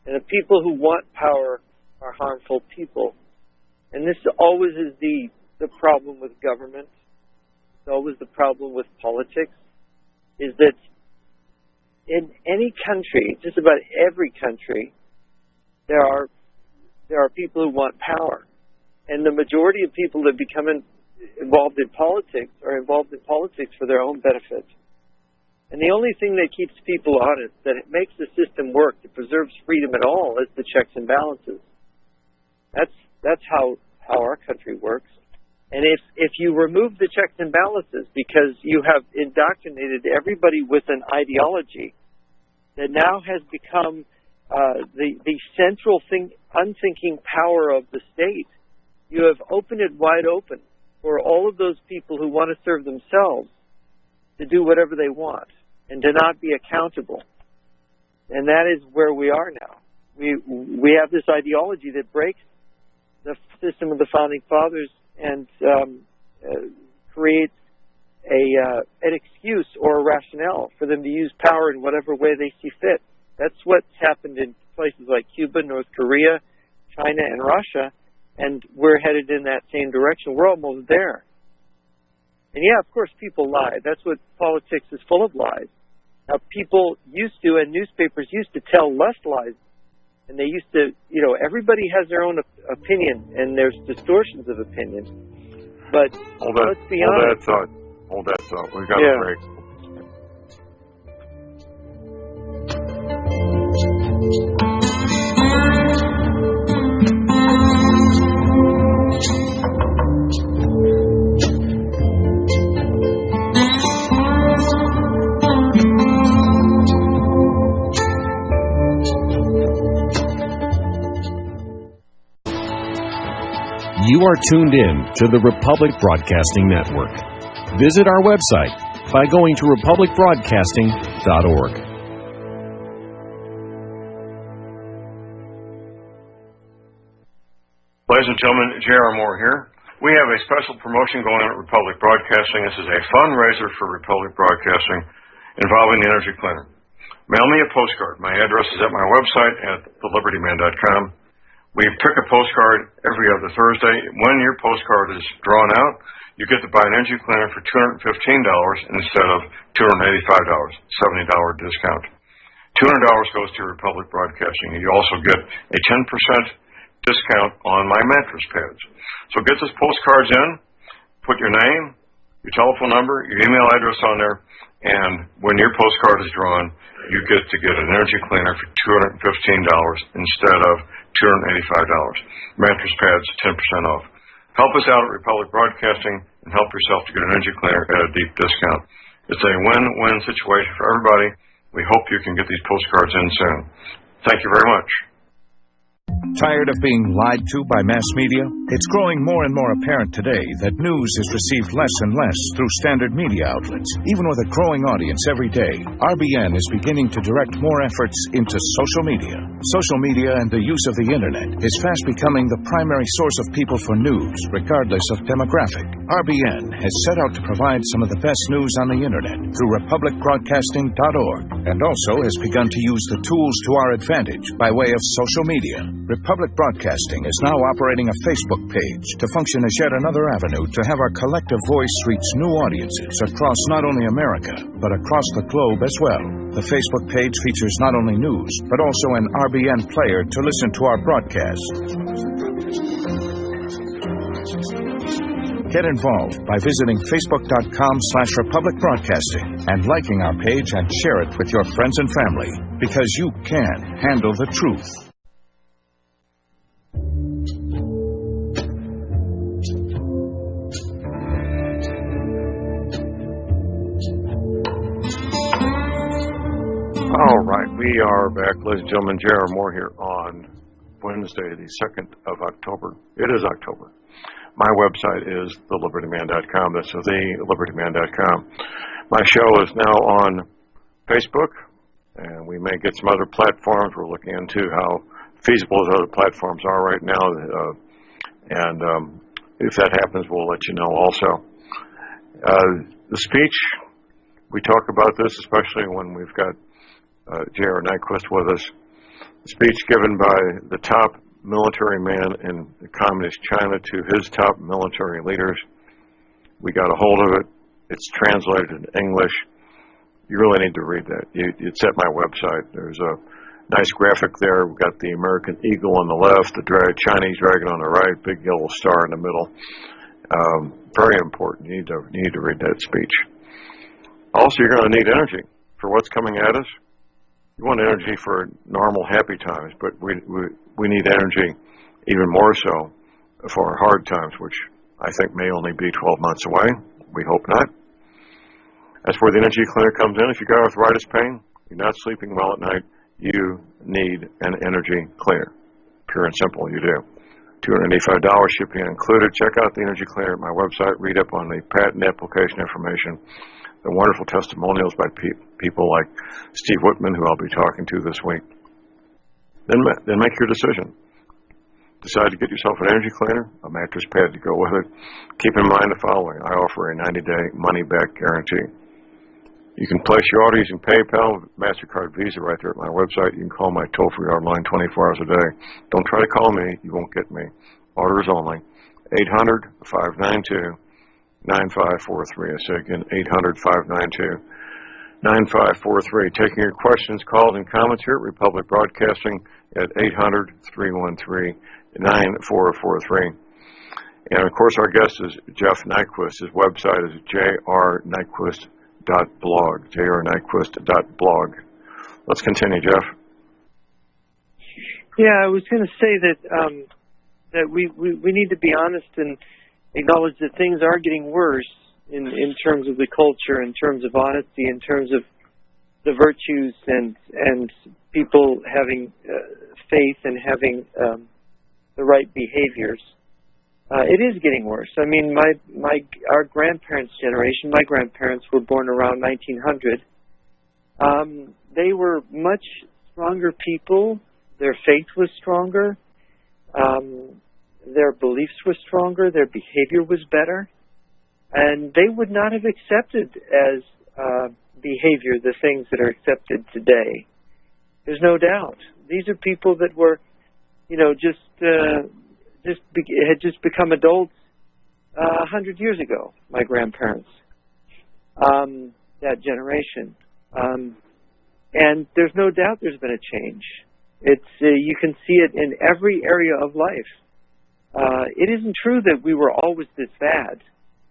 And the people who want power are harmful people. And this always is the problem with government. It's always the problem with politics, is that in any country, just about every country, there are people who want power. And the majority of people that become involved in politics are involved in politics for their own benefit. And the only thing that keeps people honest, that it makes the system work, that preserves freedom at all, is the checks and balances. That's how our country works. And if you remove the checks and balances because you have indoctrinated everybody with an ideology that now has become the central unthinking power of the state, you have opened it wide open for all of those people who want to serve themselves to do whatever they want and to not be accountable. And that is where we are now. We have this ideology that breaks the system of the Founding Fathers and creates an excuse or a rationale for them to use power in whatever way they see fit. That's what's happened in places like Cuba, North Korea, China, and Russia, and we're headed in that same direction. We're almost there. And yeah, of course, people lie. That's what politics is full of lies. Now, people used to, and newspapers used to tell less lies. And they used to, everybody has their own opinion, and there's distortions of opinion. But let's be honest. Hold that thought. We've got a break. You are tuned in to the Republic Broadcasting Network. Visit our website by going to republicbroadcasting.org. Ladies and gentlemen, J.R. Moore here. We have a special promotion going on at Republic Broadcasting. This is a fundraiser for Republic Broadcasting involving the Energy Cleaner. Mail me a postcard. My address is at my website at thelibertyman.com. We pick a postcard every other Thursday. When your postcard is drawn out, you get to buy an energy cleaner for $215 instead of $285, $70 discount. $200 goes to Republic Broadcasting. You also get a 10% discount on my mattress pads. So get those postcards in, put your name, your telephone number, your email address on there, and when your postcard is drawn, you get to get an energy cleaner for $215 instead of $285. Mattress pads, 10% off. Help us out at Republic Broadcasting and help yourself to get an energy cleaner at a deep discount. It's a win-win situation for everybody. We hope you can get these postcards in soon. Thank you very much. Tired of being lied to by mass media? It's growing more and more apparent today that news is received less and less through standard media outlets. Even with a growing audience every day, RBN is beginning to direct more efforts into social media. Social media and the use of the internet is fast becoming the primary source of people for news, regardless of demographic. RBN has set out to provide some of the best news on the internet through republicbroadcasting.org, and also has begun to use the tools to our advantage by way of social media. Republic Broadcasting is now operating a Facebook page to function as yet another avenue to have our collective voice reach new audiences across not only America, but across the globe as well. The Facebook page features not only news, but also an RBN player to listen to our broadcasts. Get involved by visiting facebook.com/Republic Broadcasting and liking our page and share it with your friends and family, because you can handle the truth. All right, we are back, ladies and gentlemen. J.R. Moore here on Wednesday, the 2nd of October. It is October. My website is thelibertyman.com. That's thelibertyman.com. My show is now on Facebook, and we may get some other platforms. We're looking into how feasible those other platforms are right now, and if that happens, we'll let you know also. The speech, we talk about this, especially when we've got J.R. Nyquist with us. A speech given by the top military man in communist China to his top military leaders. We got a hold of it. It's translated in English. You really need to read that. It's at my website. There's a nice graphic there. We've got the American eagle on the left, the Chinese dragon on the right, big yellow star in the middle. Very important. You need to read that speech. Also, you're going to need energy for what's coming at us. You want energy for normal, happy times, but we need energy even more so for our hard times, which I think may only be 12 months away. We hope not. That's where the energy cleaner comes in. If you've got arthritis pain, you're not sleeping well at night, you need an energy cleaner. Pure and simple, you do. $285 shipping included. Check out the energy cleaner at my website. Read up on the patent application information. The wonderful testimonials by people like Steve Whitman, who I'll be talking to this week. Then make your decision. Decide to get yourself an energy cleaner, a mattress pad to go with it. Keep in mind the following. I offer a 90-day money-back guarantee. You can place your order using PayPal, MasterCard, Visa right there at my website. You can call my toll-free hotline 24 hours a day. Don't try to call me. You won't get me. Orders only. 800-592-9543. I say again, 800-592-9543. Taking your questions, calls, and comments here at Republic Broadcasting at 800-313-9443. And, of course, our guest is Jeff Nyquist. His website is jrnyquist.blog, jrnyquist.blog. Let's continue, Jeff. Yeah, I was going to say that we need to be honest and acknowledge that things are getting worse in terms of the culture, in terms of honesty, in terms of the virtues and people having faith and having the right behaviors. It is getting worse. I mean, our grandparents' generation, my grandparents were born around 1900. They were much stronger people. Their faith was stronger. Their beliefs were stronger. Their behavior was better. And they would not have accepted as behavior the things that are accepted today. There's no doubt. These are people that were, had just become adults 100 years ago, my grandparents, that generation. And there's no doubt there's been a change. It's you can see it in every area of life. It isn't true that we were always this bad.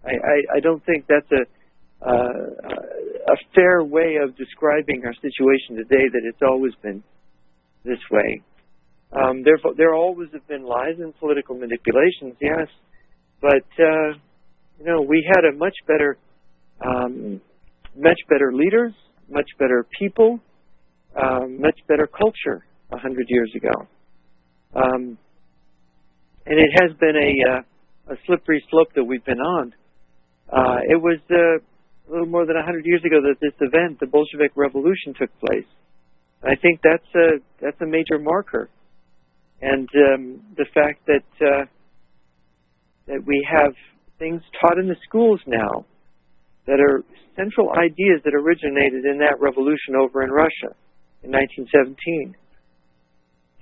I don't think that's a fair way of describing our situation today, that it's always been this way. There always have been lies and political manipulations, yes, but we had a much better leaders, much better people, much better culture 100 years ago, and it has been a slippery slope that we've been on. It was a little more than 100 years ago that this event, the Bolshevik Revolution, took place. I think that's a major marker. And the fact that we have things taught in the schools now that are central ideas that originated in that revolution over in Russia in 1917.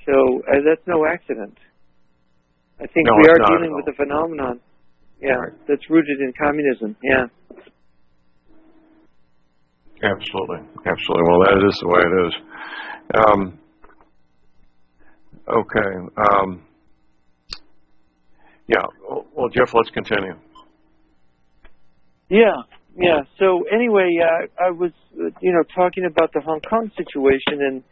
So that's no accident. I think we are dealing with a phenomenon, that's rooted in communism. Yeah. Absolutely. Well, that is the way it is. Okay. Well, Jeff, let's continue. Yeah. So anyway, I was, talking about the Hong Kong situation,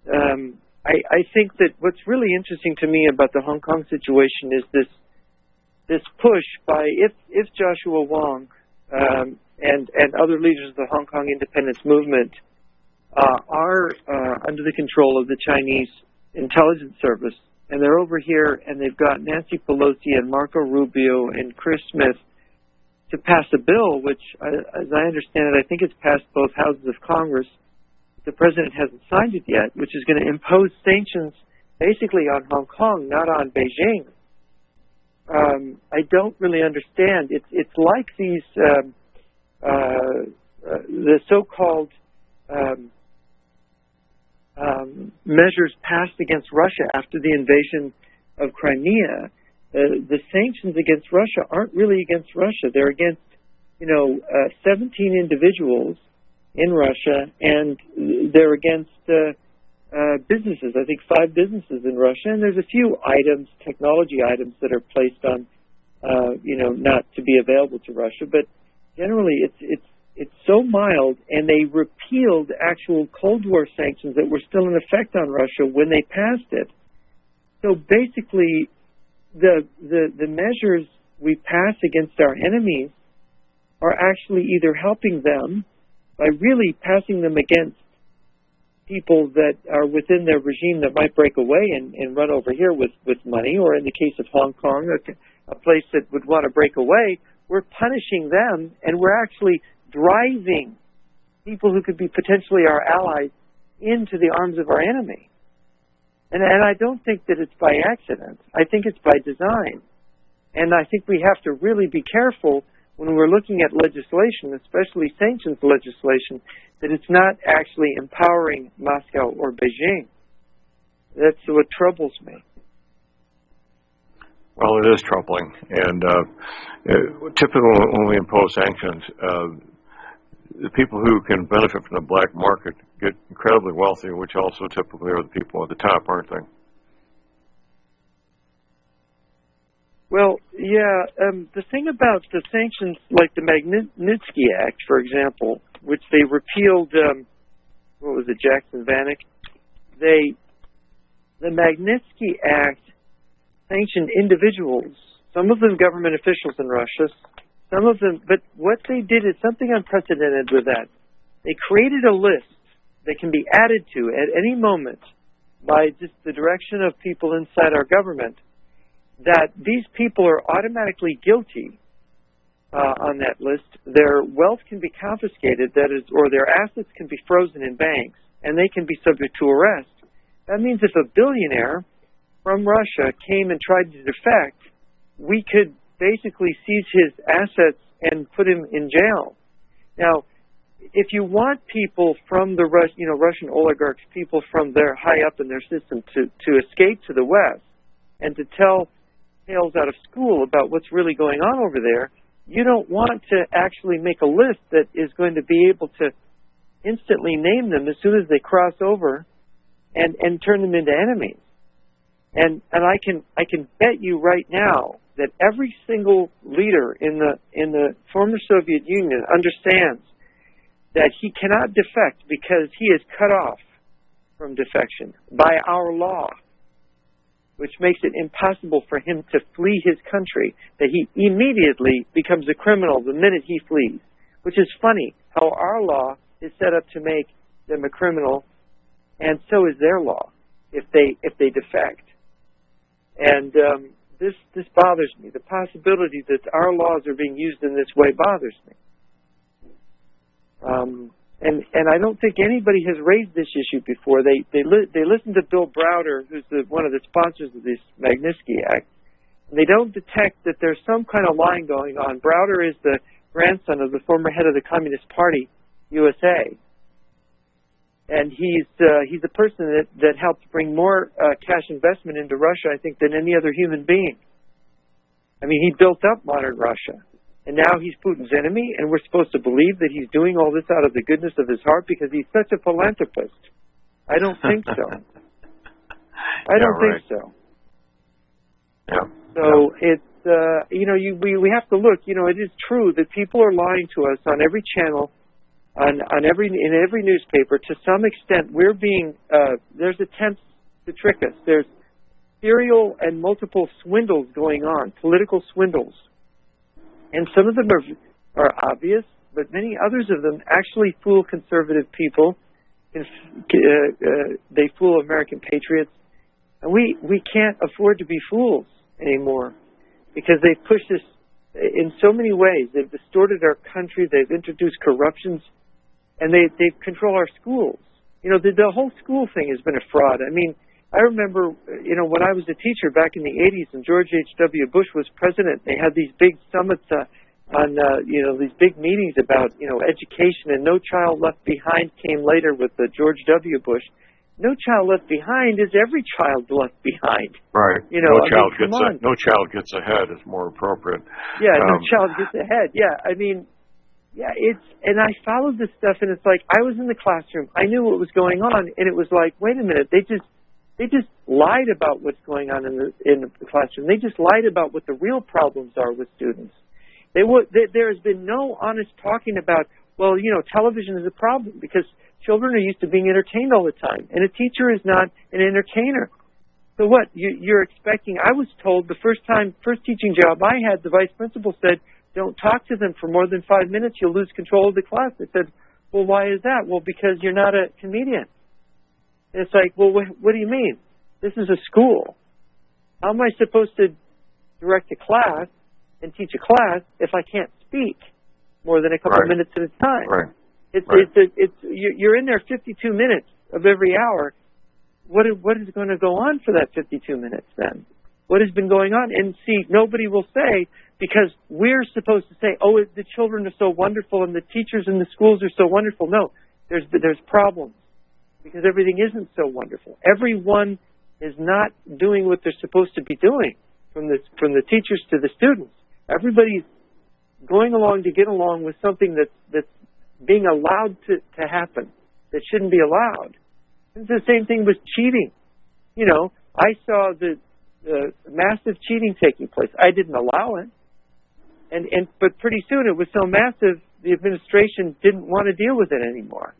and I think that what's really interesting to me about the Hong Kong situation is this push by if Joshua Wong and other leaders of the Hong Kong independence movement are under the control of the Chinese intelligence service, and they're over here, and they've got Nancy Pelosi and Marco Rubio and Chris Smith to pass a bill, which, as I understand it, I think it's passed both houses of Congress. The president hasn't signed it yet, which is going to impose sanctions basically on Hong Kong, not on Beijing. I don't really understand. It's like these the so-called measures passed against Russia after the invasion of Crimea. The sanctions against Russia aren't really against Russia. They're against, 17 individuals in Russia, and they're against businesses. I think 5 businesses in Russia, and there's a few items, technology items, that are placed on, not to be available to Russia. But generally, it's so mild, and they repealed actual Cold War sanctions that were still in effect on Russia when they passed it. So basically, the measures we pass against our enemies are actually either helping them by really passing them against people that are within their regime that might break away and run over here with money, or in the case of Hong Kong, a place that would want to break away, we're punishing them, and we're actually driving people who could be potentially our allies into the arms of our enemy. And I don't think that it's by accident. I think it's by design. And I think we have to really be careful when we're looking at legislation, especially sanctions legislation, that it's not actually empowering Moscow or Beijing. That's what troubles me. Well, it is troubling. And typically when we impose sanctions, the people who can benefit from the black market get incredibly wealthy, which also typically are the people at the top, aren't they? Well, yeah. The thing about the sanctions, like the Magnitsky Act, for example, which they repealed, what was it, Jackson Vanik? The Magnitsky Act sanctioned individuals, some of them government officials in Russia, some of them, but what they did is something unprecedented with that. They created a list that can be added to at any moment by just the direction of people inside our government. that these people are automatically guilty on that list. Their wealth can be confiscated, that is, or their assets can be frozen in banks, and they can be subject to arrest. That means if a billionaire from Russia came and tried to defect, we could basically seize his assets and put him in jail. Now, if you want people from the Russian oligarchs, people from their high up in their system to escape to the West and to tell tales out of school about what's really going on over there, you don't want to actually make a list that is going to be able to instantly name them as soon as they cross over and turn them into enemies. And I can bet you right now that every single leader in the former Soviet Union understands that he cannot defect because he is cut off from defection by our law, which makes it impossible for him to flee his country, that he immediately becomes a criminal the minute he flees, which is funny how our law is set up to make them a criminal, and so is their law if they defect. And this bothers me. The possibility that our laws are being used in this way bothers me. And I don't think anybody has raised this issue before. They listen to Bill Browder, who's one of the sponsors of this Magnitsky Act, and they don't detect that there's some kind of line going on. Browder is the grandson of the former head of the Communist Party, USA, and he's the person that helped bring more cash investment into Russia, I think, than any other human being. I mean, he built up modern Russia. And now he's Putin's enemy, and we're supposed to believe that he's doing all this out of the goodness of his heart because he's such a philanthropist. I don't think so. I don't think so. Yeah. So it's we have to look. It is true that people are lying to us on every channel, in every newspaper. To some extent, we're being there's attempts to trick us. There's serial and multiple swindles going on, political swindles. And some of them are obvious, but many others of them actually fool conservative people. They fool American patriots. And we can't afford to be fools anymore because they've pushed us in so many ways. They've distorted our country. They've introduced corruptions. And they control our schools. The whole school thing has been a fraud. I mean, I remember, when I was a teacher back in the 80s and George H.W. Bush was president, they had these big summits on these big meetings about, education, and No Child Left Behind came later with George W. Bush. No Child Left Behind is every child left behind. Right. No child gets ahead is more appropriate. Yeah, no child gets ahead. Yeah, I mean, and I followed this stuff, and it's like I was in the classroom. I knew what was going on, and it was like, wait a minute, they just lied about what's going on in the classroom. They just lied about what the real problems are with students. There has been no honest talking about, television is a problem because children are used to being entertained all the time, and a teacher is not an entertainer. So what? You're expecting? I was told the first teaching job I had, the vice principal said, don't talk to them for more than 5 minutes. You'll lose control of the class. I said, well, why is that? Well, because you're not a comedian. And it's like, well, what do you mean? This is a school. How am I supposed to direct a class and teach a class if I can't speak more than a couple of minutes at a time? Right. You're in there 52 minutes of every hour. What is going to go on for that 52 minutes then? What has been going on? And see, nobody will say, because we're supposed to say, oh, the children are so wonderful and the teachers in the schools are so wonderful. No, there's problems because everything isn't so wonderful. Everyone is not doing what they're supposed to be doing, from the teachers to the students. Everybody's going along to get along with something that's being allowed to happen that shouldn't be allowed. It's the same thing with cheating. I saw the massive cheating taking place. I didn't allow it. But pretty soon it was so massive, the administration didn't want to deal with it anymore.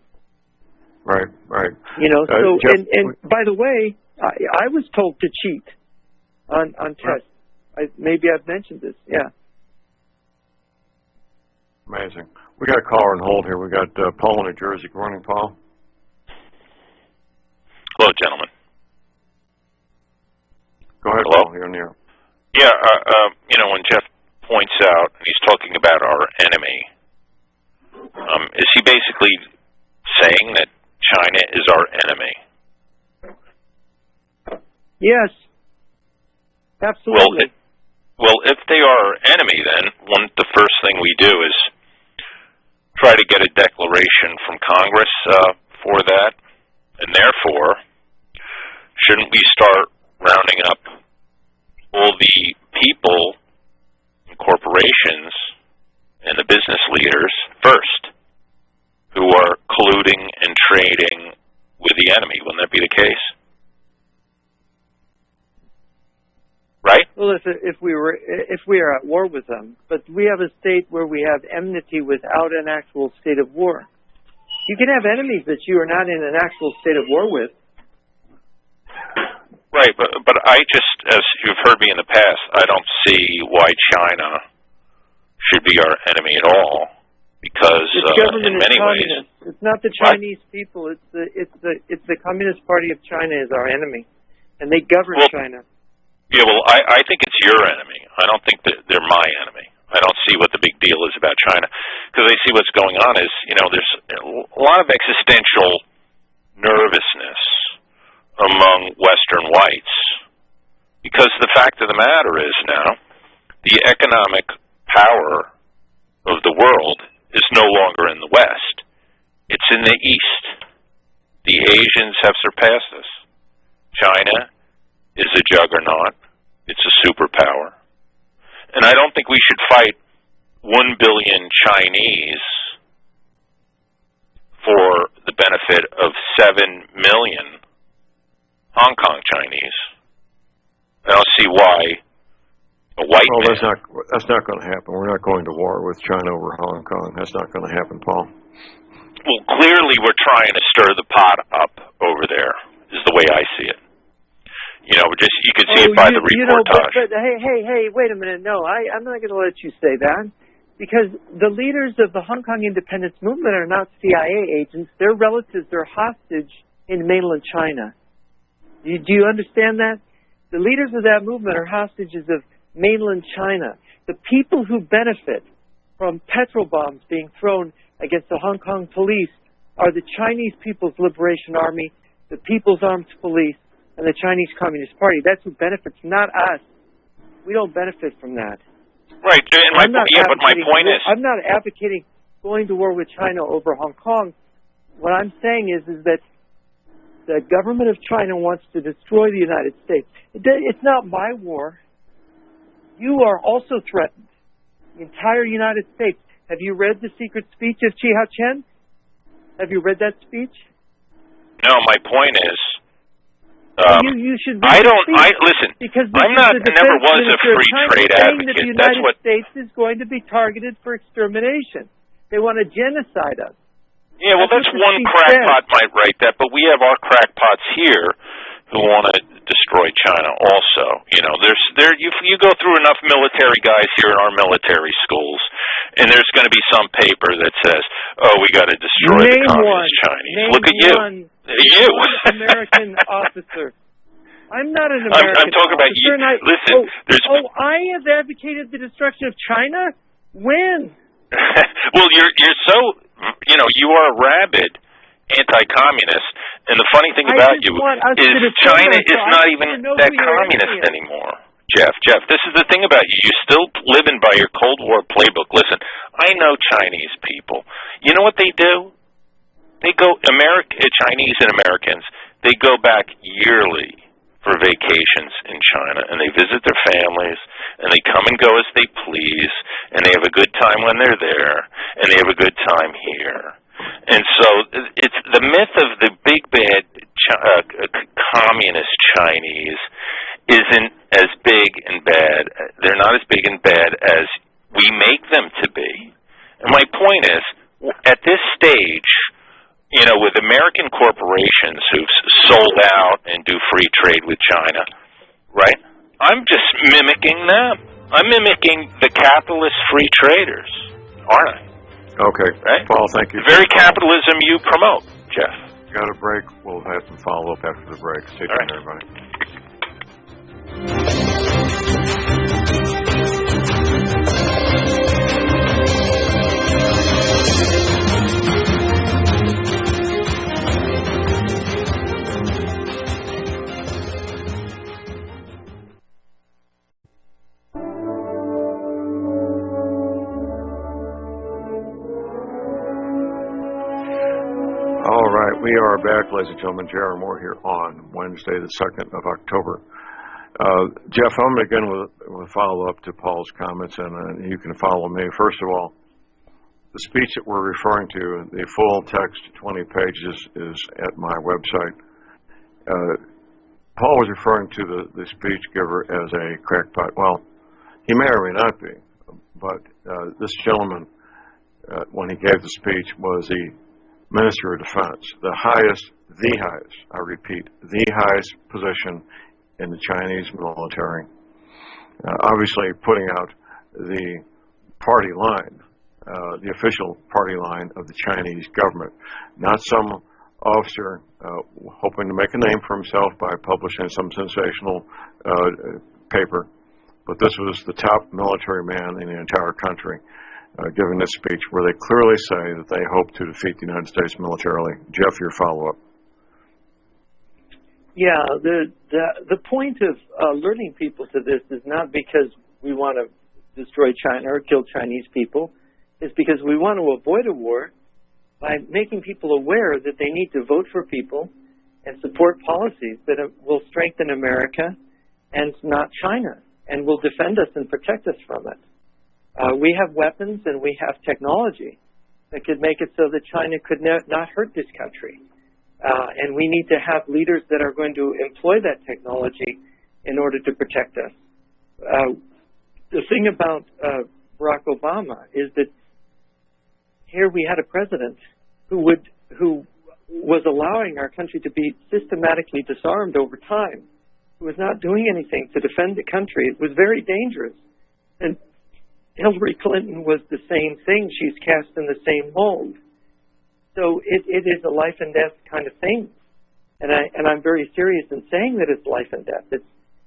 Right. And by the way, I was told to cheat on tests. Maybe I've mentioned this. Yeah. Amazing. We got a caller on hold here. We got Paul in New Jersey. Good morning, Paul. Hello, gentlemen. Go ahead, Hello? Paul. You're in the air. Yeah, when Jeff points out, he's talking about our enemy. Is he basically saying that China is our enemy? Yes, absolutely. Well, if they are our enemy, then the first thing we do is try to get a declaration from Congress for that, and therefore, shouldn't we start rounding up all the people and corporations and the business leaders first who are colluding and trading with the enemy? Wouldn't that be the case? Right? Well, if we are at war with them, but we have a state where we have enmity without an actual state of war. You can have enemies that you are not in an actual state of war with. Right, but I just, as you've heard me in the past, I don't see why China should be our enemy at all, because in many ways, it's not the Chinese people. It's the Communist Party of China is our enemy, and they govern China. Yeah, well, I think it's your enemy. I don't think that they're my enemy. I don't see what the big deal is about China, because I see what's going on is, there's a lot of existential nervousness among Western whites, because the fact of the matter is now, the economic power of the world is no longer in the West. It's in the East. The Asians have surpassed us. China is a juggernaut. It's a superpower. And I don't think we should fight 1 billion Chinese for the benefit of 7 million Hong Kong Chinese. I don't see why a white man... That's not going to happen. We're not going to war with China over Hong Kong. That's not going to happen, Paul. Well, clearly we're trying to stir the pot up over there, is the way I see it. You can see it by the reportage. But hey, wait a minute. No, I'm not going to let you say that, because the leaders of the Hong Kong independence movement are not CIA agents. Their relatives are hostage in mainland China. Do you understand that? The leaders of that movement are hostages of mainland China. The people who benefit from petrol bombs being thrown against the Hong Kong police are the Chinese People's Liberation Army, the People's Armed Police, and the Chinese Communist Party. That's who benefits, not us. We don't benefit from that. Right. And but my point is... I'm not advocating going to war with China over Hong Kong. What I'm saying is that the government of China wants to destroy the United States. It's not my war. You are also threatened. The entire United States. Have you read the secret speech of Chi Hao-chen? Have you read that speech? No, my point is... you should listen, because never was a free trade advocate. The United States is going to be targeted for extermination. They want to genocide us. Yeah, well, that's one crackpot might write that, but we have our crackpots here who want to destroy China also. You go through enough military guys here in our military schools, and there's going to be some paper that says, we got to destroy the communist Chinese. Look at you. You. American officer. I'm not an American I'm talking about you. Listen, I have advocated the destruction of China? When? Well, you're so, you are a rabid anti-communist, and the funny thing about you is China is not even that communist anymore. Jeff, this is the thing about you. You're still living by your Cold War playbook. Listen, I know Chinese people. You know what they do? They go, Chinese and Americans, they go back yearly for vacations in China, and they visit their families, and they come and go as they please, and they have a good time when they're there, and they have a good time here. And so it's the myth of the big bad communist Chinese isn't as big and bad. They're not as big and bad as we make them to be. And my point is, at this stage, with American corporations who've sold out and do free trade with China, right? I'm just mimicking them. I'm mimicking the capitalist free traders, aren't I? Okay. Right? Paul, thank you. The very capitalism you promote, Jeff. Got a break. We'll have some follow-up after the break. Stay tuned, everybody. All right, we are back, ladies and gentlemen. J.R. Moore here on Wednesday, the 2nd of October. Jeff, I'm going to begin with a follow-up to Paul's comments, and you can follow me. First of all, the speech that we're referring to, the full text, 20 pages, is at my website. Paul was referring to the speech giver as a crackpot. Well, he may or may not be, but this gentleman, when he gave the speech, was the Minister of Defense, the highest, I repeat, the highest position in the Chinese military. Obviously putting out the party line, the official party line of the Chinese government, not some officer hoping to make a name for himself by publishing some sensational paper, but this was the top military man in the entire country giving this speech where they clearly say that they hope to defeat the United States militarily. Jeff, your follow-up. Yeah, the point of alerting people to this is not because we want to destroy China or kill Chinese people. It's because we want to avoid a war by making people aware that they need to vote for people and support policies that will strengthen America and not China, and will defend us and protect us from it. We have weapons and we have technology that could make it so that China could not hurt this country. And we need to have leaders that are going to employ that technology in order to protect us. The thing about Barack Obama is that here we had a president who was allowing our country to be systematically disarmed over time, who was not doing anything to defend the country. It was very dangerous. And Hillary Clinton was the same thing. She's cast in the same mold. So it is a life and death kind of thing. And I'm very serious in saying that it's life and death.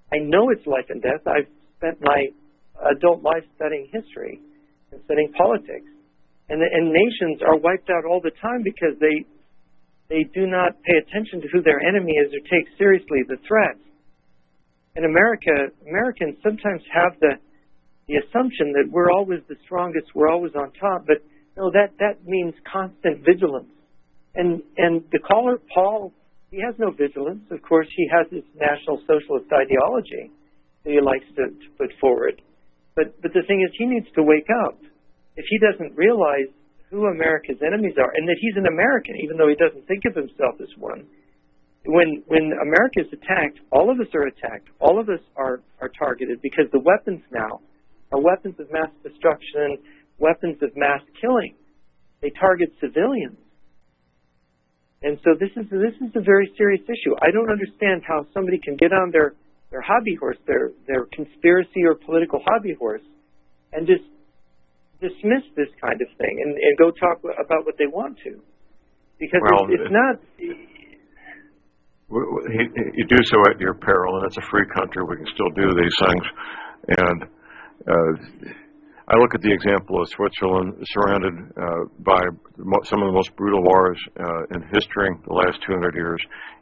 I know it's life and death. I've spent my adult life studying history and studying politics. And nations are wiped out all the time because they do not pay attention to who their enemy is or take seriously the threat. In Americans sometimes have the assumption that we're always the strongest, we're always on top, but no, that means constant vigilance. And the caller, Paul, he has no vigilance. Of course, he has his National Socialist ideology that he likes to put forward. But the thing is, he needs to wake up. If he doesn't realize who America's enemies are, and that he's an American, even though he doesn't think of himself as one, when America is attacked, all of us are attacked. All of us are targeted because the weapons now are weapons of mass destruction, weapons of mass killing. They target civilians. And so this is a very serious issue. I don't understand how somebody can get on their hobby horse, their conspiracy or political hobby horse, and just dismiss this kind of thing and go talk about what they want to. Because it's not... You do so at your peril, and it's a free country. We can still do these things. And I look at the example of Switzerland, surrounded by some of the most brutal wars in history, the last 200 years,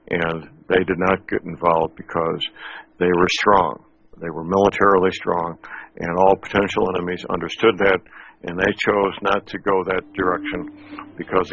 and they did not get involved because they were strong. They were militarily strong, and all potential enemies understood that, and they chose not to go that direction because